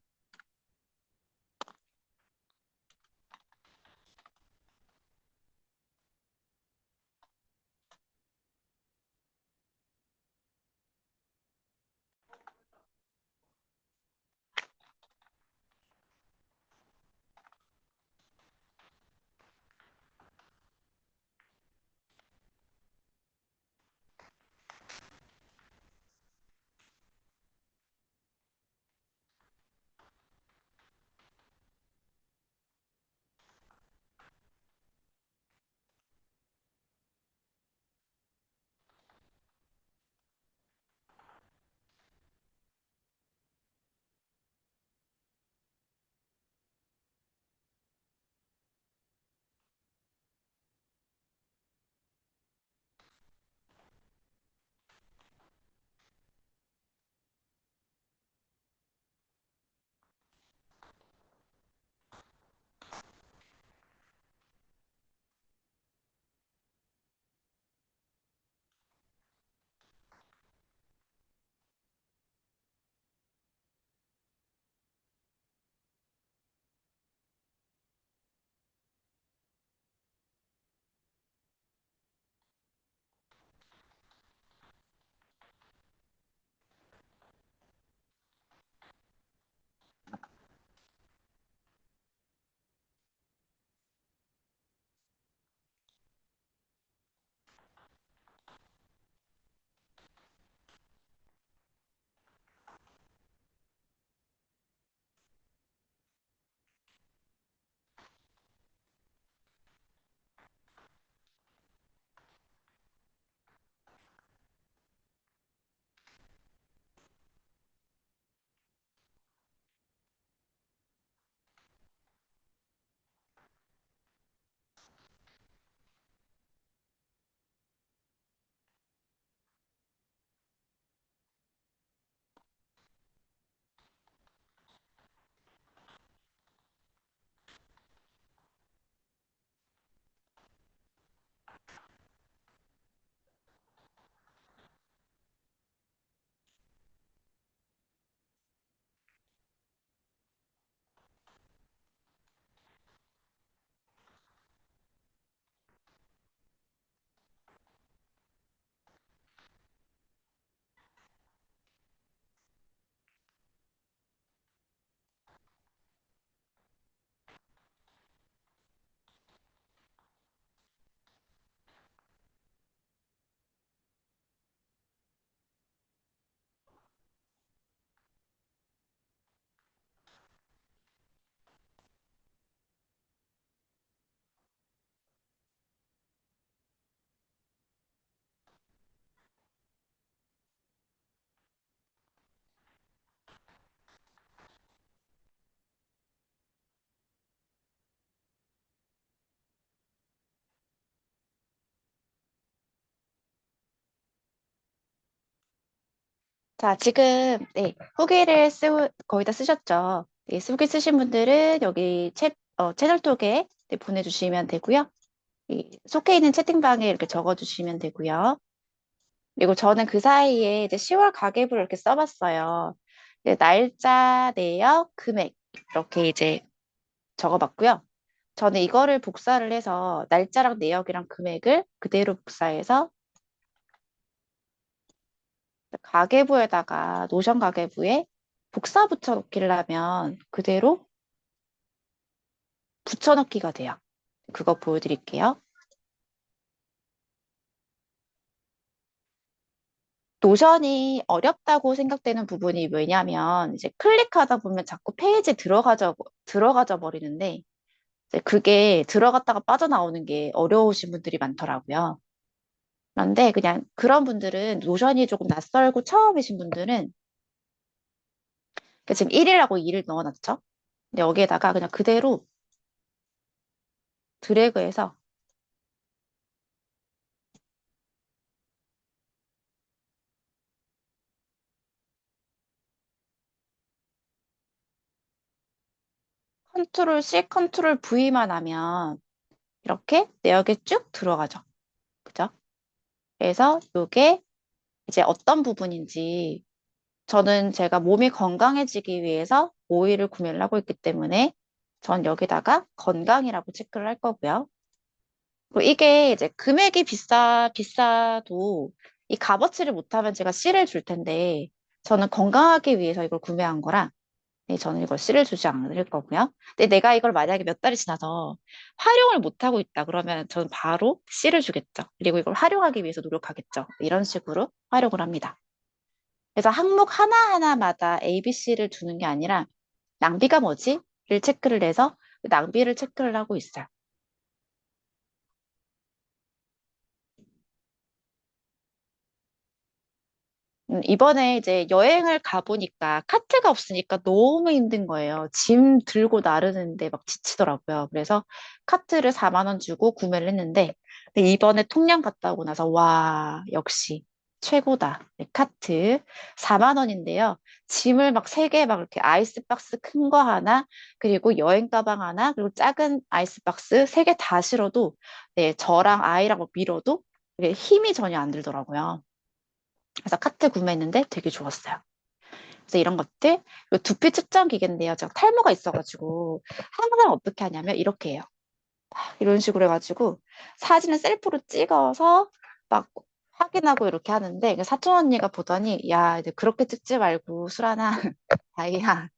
자, 지금 후기를 거의 다 쓰셨죠? 후기 쓰신 분들은 여기 채널톡에 보내주시면 되고요. 속해 있는 채팅방에 이렇게 적어주시면 되고요. 그리고 저는 그 사이에 이제 10월 가계부를 이렇게 써봤어요. 날짜, 내역, 금액 이렇게 이제 적어봤고요. 저는 이거를 복사를 해서 날짜랑 내역이랑 금액을 그대로 복사해서 가계부에다가 노션 가계부에 복사 붙여넣기를 하면 그대로 붙여넣기가 돼요. 그거 보여드릴게요. 노션이 어렵다고 생각되는 부분이 왜냐면 이제 클릭하다 보면 자꾸 페이지 들어가져 버리는데 이제 그게 들어갔다가 빠져나오는 게 어려우신 분들이 많더라고요. 그런데 그냥 그런 분들은 노션이 조금 낯설고 처음이신 분들은 지금 1이라고 2를 넣어놨죠. 근데 여기에다가 그냥 그대로 드래그해서 컨트롤 C, 컨트롤 V만 하면 이렇게 내역에 쭉 들어가죠. 그죠? 그래서 이게 이제 어떤 부분인지 저는 제가 몸이 건강해지기 위해서 오일을 구매를 하고 있기 때문에 전 여기다가 건강이라고 체크를 할 거고요. 그리고 이게 이제 금액이 비싸도 이 값어치를 못하면 제가 C를 줄 텐데 저는 건강하기 위해서 이걸 구매한 거라 저는 이걸 C를 주지 않을 거고요. 근데 내가 이걸 만약에 몇 달이 지나서 활용을 못하고 있다 그러면 저는 바로 C를 주겠죠. 그리고 이걸 활용하기 위해서 노력하겠죠. 이런 식으로 활용을 합니다. 그래서 항목 하나하나마다 A, B, C를 주는 게 아니라 낭비가 뭐지? 를 체크를 해서 그 낭비를 체크를 하고 있어요. 이번에 이제 여행을 가보니까 카트가 없으니까 너무 힘든 거예요. 짐 들고 나르는데 막 지치더라고요. 그래서 카트를 4만 원 주고 구매를 했는데 근데 이번에 통영 갔다 오고 나서 와, 역시 최고다. 네, 카트 4만 원인데요. 짐을 막 3개 막 이렇게 아이스박스 큰 거 하나 그리고 여행 가방 하나 그리고 작은 아이스박스 3개 다 실어도 네, 저랑 아이랑 뭐 밀어도 이게 힘이 전혀 안 들더라고요. 그래서 카트 구매했는데 되게 좋았어요. 그래서 이런 것들, 그리고 두피 측정 기계인데요. 제가 탈모가 있어가지고 항상 어떻게 하냐면 이렇게 해요. 이런 식으로 해가지고 사진을 셀프로 찍어서 막 확인하고 이렇게 하는데 그 사촌 언니가 보더니 야, 이제 그렇게 찍지 말고 수라나 다이야.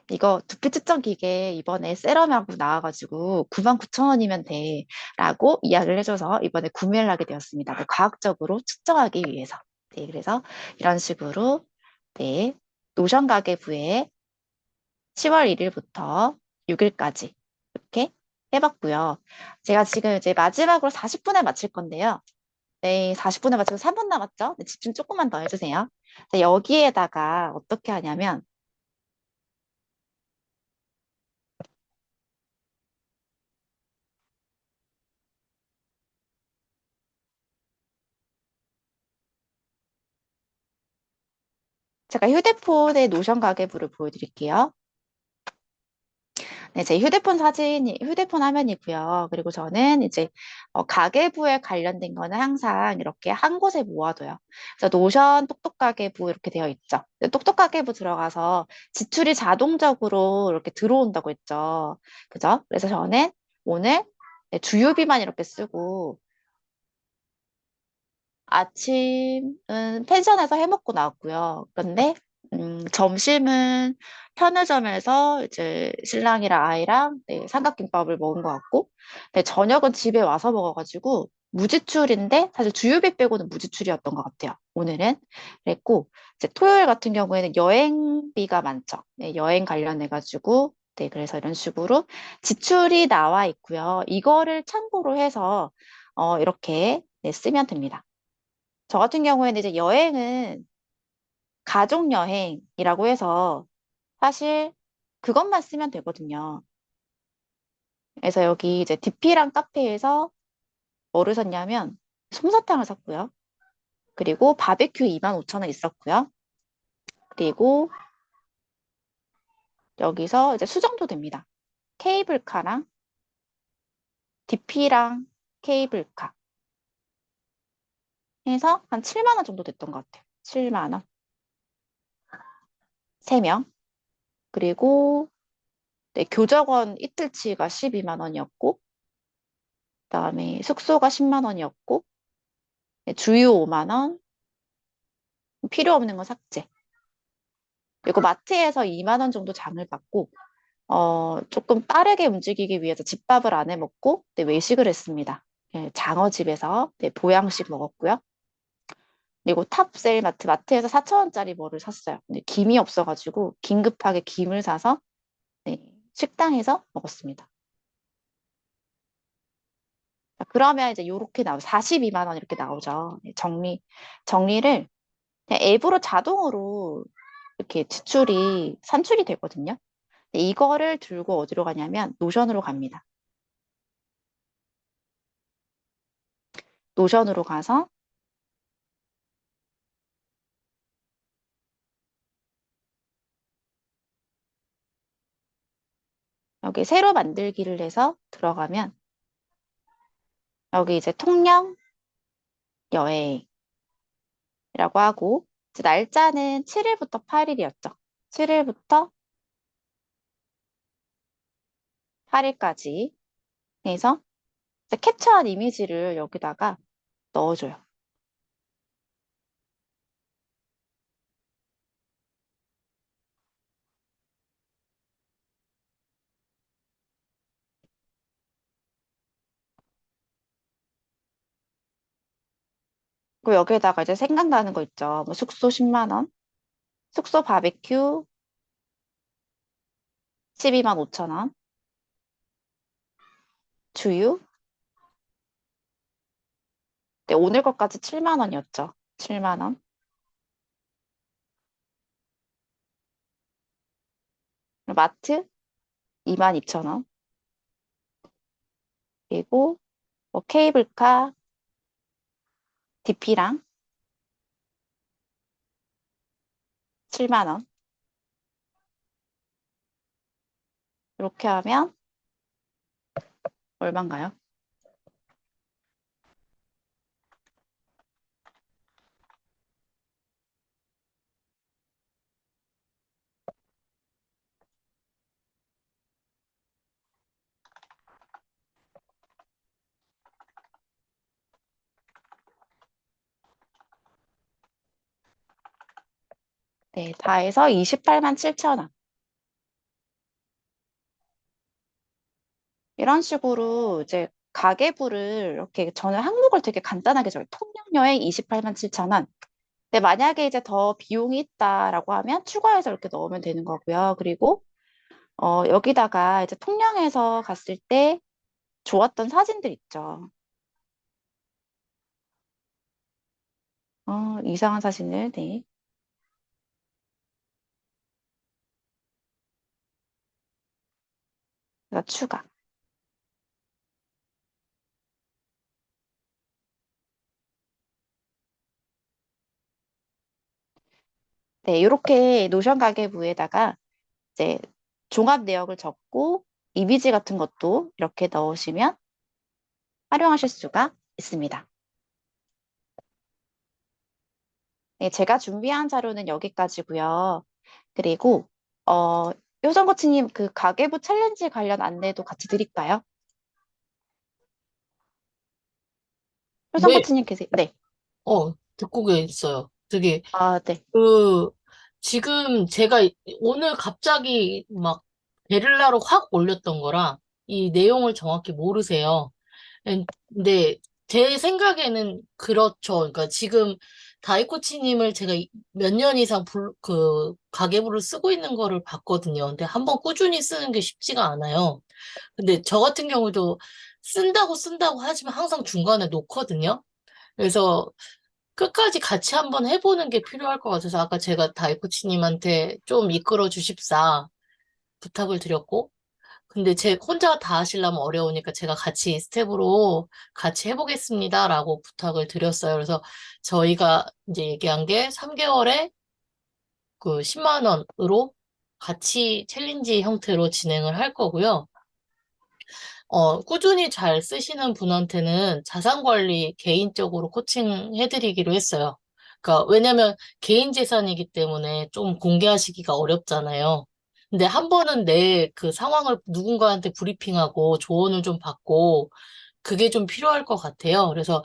이거 두피 측정 기계 이번에 세럼하고 나와가지고 99,000원이면 돼. 라고 이야기를 해줘서 이번에 구매를 하게 되었습니다. 뭐 과학적으로 측정하기 위해서. 네, 그래서 이런 식으로 네, 노션 가계부에 10월 1일부터 6일까지 이렇게 해봤고요. 제가 지금 이제 마지막으로 40분에 마칠 건데요. 네, 40분에 마치고 3분 남았죠? 네, 집중 조금만 더 해주세요. 네, 여기에다가 어떻게 하냐면 제가 휴대폰의 노션 가계부를 보여드릴게요. 네, 제 휴대폰 화면이고요. 그리고 저는 이제 가계부에 관련된 거는 항상 이렇게 한 곳에 모아둬요. 그래서 노션 똑똑 가계부 이렇게 되어 있죠. 똑똑 가계부 들어가서 지출이 자동적으로 이렇게 들어온다고 했죠. 그죠? 그래서 저는 오늘 네, 주유비만 이렇게 쓰고 아침은 펜션에서 해먹고 나왔고요. 그런데 점심은 편의점에서 이제 신랑이랑 아이랑 네, 삼각김밥을 먹은 것 같고, 네, 저녁은 집에 와서 먹어가지고 무지출인데 사실 주유비 빼고는 무지출이었던 것 같아요. 오늘은 그랬고 이제 토요일 같은 경우에는 여행비가 많죠. 네, 여행 관련해가지고 네, 그래서 이런 식으로 지출이 나와 있고요. 이거를 참고로 해서 이렇게 네, 쓰면 됩니다. 저 같은 경우에는 이제 여행은 가족 여행이라고 해서 사실 그것만 쓰면 되거든요. 그래서 여기 이제 DP랑 카페에서 뭐를 샀냐면 솜사탕을 샀고요. 그리고 바베큐 25,000원 있었고요. 그리고 여기서 이제 수정도 됩니다. 케이블카랑 DP랑 케이블카 해서 한 7만 원 정도 됐던 것 같아요. 7만 원. 3명. 그리고 네, 교적원 이틀치가 12만 원이었고, 그다음에 숙소가 10만 원이었고, 네, 주유 5만 원, 필요 없는 거 삭제. 그리고 마트에서 2만 원 정도 장을 받고, 조금 빠르게 움직이기 위해서 집밥을 안 해 먹고, 네, 외식을 했습니다. 네, 장어집에서 네, 보양식 먹었고요. 그리고 탑셀 마트에서 4천 원짜리 뭐를 샀어요. 근데 김이 없어가지고 긴급하게 김을 사서 네, 식당에서 먹었습니다. 자, 그러면 이제 요렇게 42만 원 이렇게 나오죠. 네, 정리를 그냥 앱으로 자동으로 이렇게 지출이 산출이 되거든요. 근데 이거를 들고 어디로 가냐면 노션으로 갑니다. 노션으로 가서 여기 새로 만들기를 해서 들어가면 여기 이제 통영 여행이라고 하고 이제 날짜는 7일부터 8일이었죠. 7일부터 8일까지 해서 이제 캡처한 이미지를 여기다가 넣어줘요. 그리고 여기에다가 이제 생각나는 거 있죠. 뭐 숙소 10만 원, 숙소 바베큐 12만 5천 원, 주유. 네, 오늘 것까지 7만 원이었죠. 7만 원. 마트 2만 2천 원. 그리고 뭐 케이블카, DP랑 7만 원. 이렇게 하면 얼마인가요? 네, 다 해서 28만 7천 원. 이런 식으로 이제 가계부를 이렇게 저는 항목을 되게 간단하게 적어요. 통영여행 28만 7천 원. 근데 만약에 이제 더 비용이 있다라고 하면 추가해서 이렇게 넣으면 되는 거고요. 그리고 여기다가 이제 통영에서 갔을 때 좋았던 사진들 있죠. 이상한 사진을 네. 그래서 추가. 네, 이렇게 노션 가계부에다가 이제 종합 내역을 적고 이미지 같은 것도 이렇게 넣으시면 활용하실 수가 있습니다. 네, 제가 준비한 자료는 여기까지고요. 그리고 효정 코치님 그 가계부 챌린지 관련 안내도 같이 드릴까요? 효정 네, 코치님 계세요? 네. 듣고 계셨어요. 되게, 아, 네. 그, 지금 제가 오늘 갑자기 막 게릴라로 확 올렸던 거라 이 내용을 정확히 모르세요. 근데 제 생각에는 그렇죠. 그러니까 지금 다이코치님을 제가 몇 년 이상 가계부를 쓰고 있는 거를 봤거든요. 근데 한번 꾸준히 쓰는 게 쉽지가 않아요. 근데 저 같은 경우도 쓴다고 하지만 항상 중간에 놓거든요. 그래서 끝까지 같이 한번 해보는 게 필요할 것 같아서 아까 제가 다이코치님한테 좀 이끌어 주십사 부탁을 드렸고, 근데 제 혼자 다 하시려면 어려우니까 제가 같이 스텝으로 같이 해보겠습니다라고 부탁을 드렸어요. 그래서 저희가 이제 얘기한 게 3개월에 그 10만 원으로 같이 챌린지 형태로 진행을 할 거고요. 꾸준히 잘 쓰시는 분한테는 자산 관리 개인적으로 코칭해드리기로 했어요. 그러니까 왜냐면 개인 재산이기 때문에 좀 공개하시기가 어렵잖아요. 근데 한 번은 내 그 상황을 누군가한테 브리핑하고 조언을 좀 받고 그게 좀 필요할 것 같아요. 그래서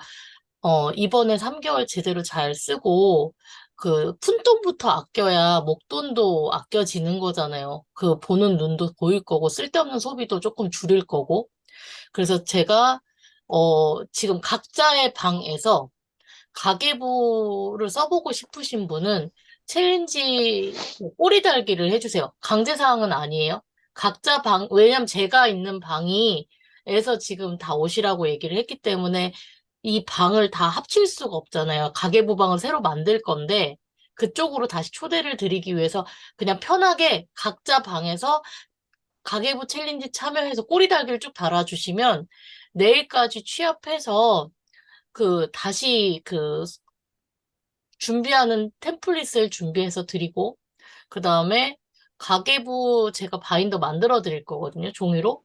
이번에 3개월 제대로 잘 쓰고, 그, 푼돈부터 아껴야 목돈도 아껴지는 거잖아요. 그, 보는 눈도 보일 거고, 쓸데없는 소비도 조금 줄일 거고. 그래서 제가, 지금 각자의 방에서 가계부를 써보고 싶으신 분은 챌린지 꼬리 달기를 해주세요. 강제사항은 아니에요. 각자 방, 왜냐면 제가 있는 방에서 지금 다 오시라고 얘기를 했기 때문에 이 방을 다 합칠 수가 없잖아요. 가계부 방을 새로 만들 건데 그쪽으로 다시 초대를 드리기 위해서 그냥 편하게 각자 방에서 가계부 챌린지 참여해서 꼬리 달기를 쭉 달아주시면 내일까지 취합해서 다시 준비하는 템플릿을 준비해서 드리고, 그 다음에 가계부 제가 바인더 만들어 드릴 거거든요, 종이로.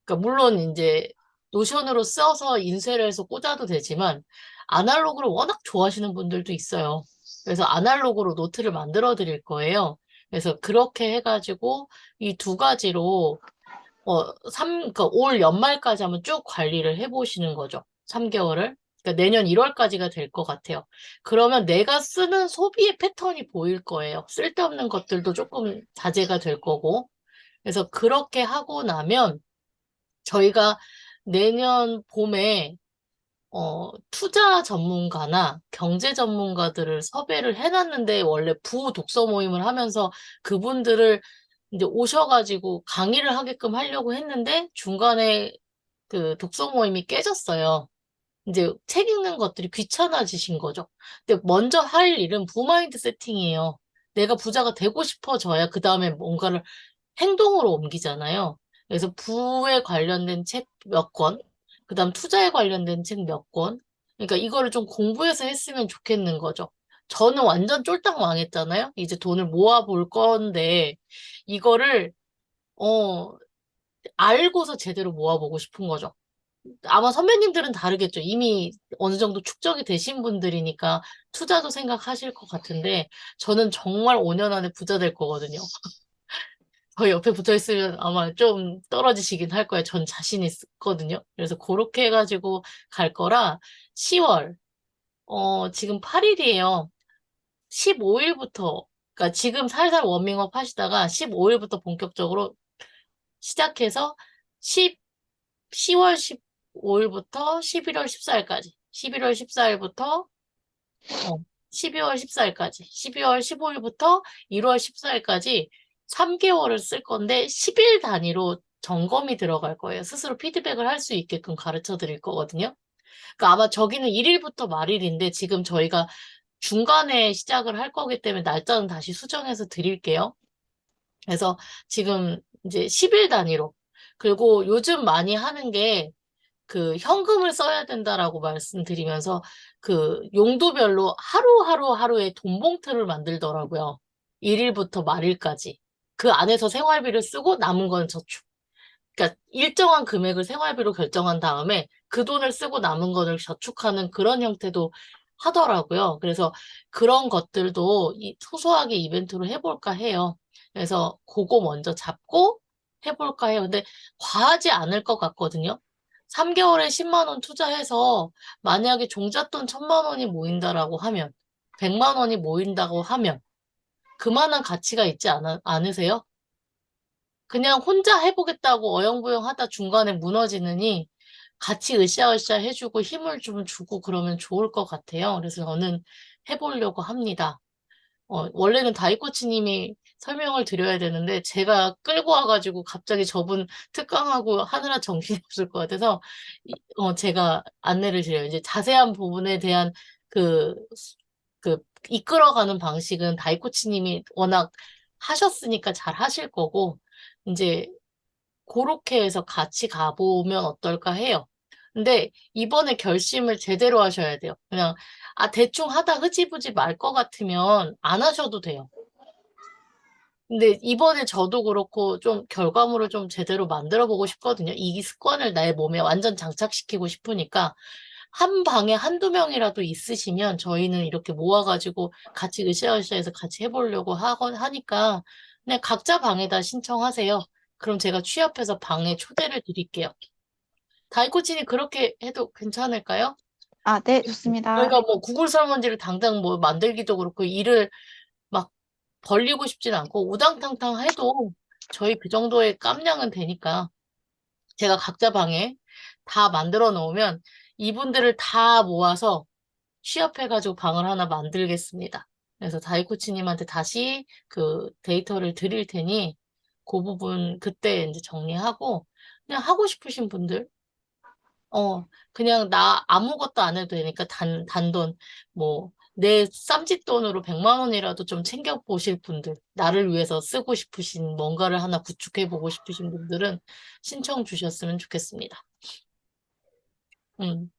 그러니까 물론 이제 노션으로 써서 인쇄를 해서 꽂아도 되지만, 아날로그를 워낙 좋아하시는 분들도 있어요. 그래서 아날로그로 노트를 만들어 드릴 거예요. 그래서 그렇게 해가지고 이 두 가지로 그러니까 올 연말까지 한번 쭉 관리를 해보시는 거죠. 3개월을. 그러니까 내년 1월까지가 될 것 같아요. 그러면 내가 쓰는 소비의 패턴이 보일 거예요. 쓸데없는 것들도 조금 자제가 될 거고. 그래서 그렇게 하고 나면 저희가 내년 봄에 투자 전문가나 경제 전문가들을 섭외를 해놨는데 원래 독서 모임을 하면서 그분들을 이제 오셔가지고 강의를 하게끔 하려고 했는데 중간에 그 독서 모임이 깨졌어요. 이제 책 읽는 것들이 귀찮아지신 거죠. 근데 먼저 할 일은 부마인드 세팅이에요. 내가 부자가 되고 싶어져야 그 다음에 뭔가를 행동으로 옮기잖아요. 그래서 부에 관련된 책 몇 권, 그 다음 투자에 관련된 책 몇 권. 그러니까 이거를 좀 공부해서 했으면 좋겠는 거죠. 저는 완전 쫄딱 망했잖아요. 이제 돈을 모아볼 건데, 이거를, 어, 알고서 제대로 모아보고 싶은 거죠. 아마 선배님들은 다르겠죠. 이미 어느 정도 축적이 되신 분들이니까 투자도 생각하실 것 같은데, 저는 정말 5년 안에 부자 될 거거든요. 저희 옆에 붙어 있으면 아마 좀 떨어지시긴 할 거예요. 전 자신 있거든요. 그래서 그렇게 해가지고 갈 거라 10월, 지금 8일이에요. 15일부터, 그러니까 지금 살살 워밍업 하시다가 15일부터 본격적으로 시작해서 10월 15일부터 11월 14일까지, 11월 14일부터 12월 14일까지, 12월 15일부터 1월 14일까지 3개월을 쓸 건데 10일 단위로 점검이 들어갈 거예요. 스스로 피드백을 할 수 있게끔 가르쳐 드릴 거거든요. 그러니까 아마 저기는 1일부터 말일인데 지금 저희가 중간에 시작을 할 거기 때문에 날짜는 다시 수정해서 드릴게요. 그래서 지금 이제 10일 단위로. 그리고 요즘 많이 하는 게 그 현금을 써야 된다라고 말씀드리면서 그 용도별로 하루하루에 돈 봉투를 만들더라고요. 1일부터 말일까지. 그 안에서 생활비를 쓰고 남은 건 저축. 그러니까 일정한 금액을 생활비로 결정한 다음에 그 돈을 쓰고 남은 거를 저축하는 그런 형태도 하더라고요. 그래서 그런 것들도 소소하게 이벤트로 해볼까 해요. 그래서 그거 먼저 잡고 해볼까 해요. 근데 과하지 않을 것 같거든요. 3개월에 10만 원 투자해서 만약에 종잣돈 1000만 원이 모인다라고 하면, 100만 원이 모인다고 하면 그만한 가치가 있지 않으세요? 그냥 혼자 해보겠다고 어영부영 하다 중간에 무너지느니 같이 으쌰으쌰 해주고 힘을 좀 주고 그러면 좋을 것 같아요. 그래서 저는 해보려고 합니다. 원래는 다이코치님이 설명을 드려야 되는데 제가 끌고 와가지고 갑자기 저분 특강하고 하느라 정신이 없을 것 같아서 제가 안내를 드려요. 이제 자세한 부분에 대한 그, 그 이끌어가는 방식은 다이코치님이 워낙 하셨으니까 잘 하실 거고 이제 그렇게 해서 같이 가보면 어떨까 해요. 근데 이번에 결심을 제대로 하셔야 돼요. 그냥 대충 하다 흐지부지 말 것 같으면 안 하셔도 돼요. 근데 이번에 저도 그렇고 좀 결과물을 좀 제대로 만들어 보고 싶거든요. 이 습관을 나의 몸에 완전 장착시키고 싶으니까 한 방에 한두 명이라도 있으시면 저희는 이렇게 모아가지고 같이 으쌰으쌰해서 같이 해보려고 하니까 그냥 각자 방에다 신청하세요. 그럼 제가 취합해서 방에 초대를 드릴게요. 다이코치님 그렇게 해도 괜찮을까요? 아, 네, 좋습니다. 저희가 뭐 구글 설문지를 당장 뭐 만들기도 그렇고 일을 막 벌리고 싶진 않고 우당탕탕 해도 저희 그 정도의 깜냥은 되니까 제가 각자 방에 다 만들어 놓으면 이분들을 다 모아서 취합해가지고 방을 하나 만들겠습니다. 그래서 다이코치님한테 다시 그 데이터를 드릴 테니 그 부분 그때 이제 정리하고 그냥 하고 싶으신 분들 그냥 나 아무것도 안 해도 되니까 단돈, 뭐, 내 쌈짓돈으로 100만 원이라도 좀 챙겨보실 분들, 나를 위해서 쓰고 싶으신 뭔가를 하나 구축해보고 싶으신 분들은 신청 주셨으면 좋겠습니다. 음,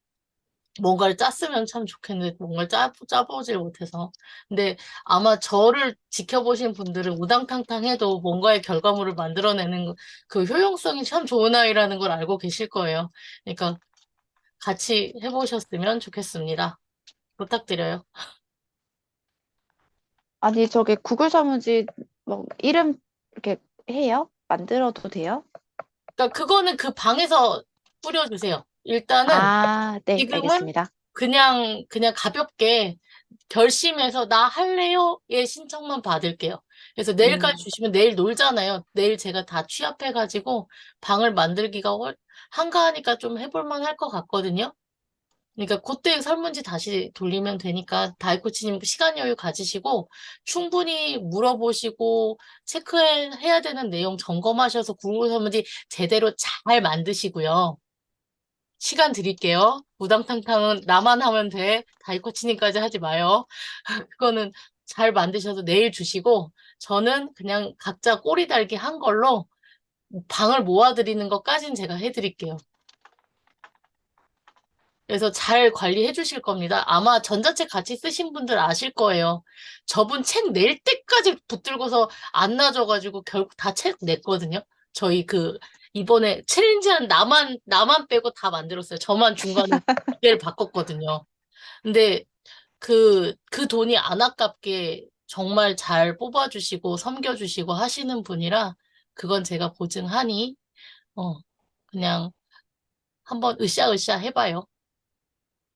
뭔가를 짰으면 참 좋겠는데, 뭔가를 짜보질 못해서. 근데 아마 저를 지켜보신 분들은 우당탕탕 해도 뭔가의 결과물을 만들어내는 그 효용성이 참 좋은 아이라는 걸 알고 계실 거예요. 그러니까 같이 해보셨으면 좋겠습니다. 부탁드려요. 아니, 저기 구글 설문지 뭐 이름 이렇게 해요? 만들어도 돼요? 그러니까 그거는 그 방에서 뿌려주세요. 일단은 아, 네, 지금은 알겠습니다. 그냥 가볍게 결심해서 나 할래요의 신청만 받을게요. 그래서 내일까지 음, 주시면 내일 놀잖아요. 내일 제가 다 취합해가지고 방을 만들기가 한가하니까 좀 해볼만 할 것 같거든요. 그러니까 그때 설문지 다시 돌리면 되니까 다이코치님 시간 여유 가지시고 충분히 물어보시고 체크해야 되는 내용 점검하셔서 구글 설문지 제대로 잘 만드시고요. 시간 드릴게요. 우당탕탕은 나만 하면 돼. 다이코치님까지 하지 마요. 그거는 잘 만드셔서 내일 주시고 저는 그냥 각자 꼬리 달기 한 걸로 방을 모아드리는 것까지는 제가 해드릴게요. 그래서 잘 관리해 주실 겁니다. 아마 전자책 같이 쓰신 분들 아실 거예요. 저분 책 낼 때까지 붙들고서 안 놔줘가지고 결국 다 책 냈거든요. 저희 이번에 챌린지한 나만 빼고 다 만들었어요. 저만 중간에 기계를 바꿨거든요. 근데 그 돈이 안 아깝게 정말 잘 뽑아주시고 섬겨주시고 하시는 분이라 그건 제가 보증하니, 어, 그냥 한번 으쌰으쌰 해봐요.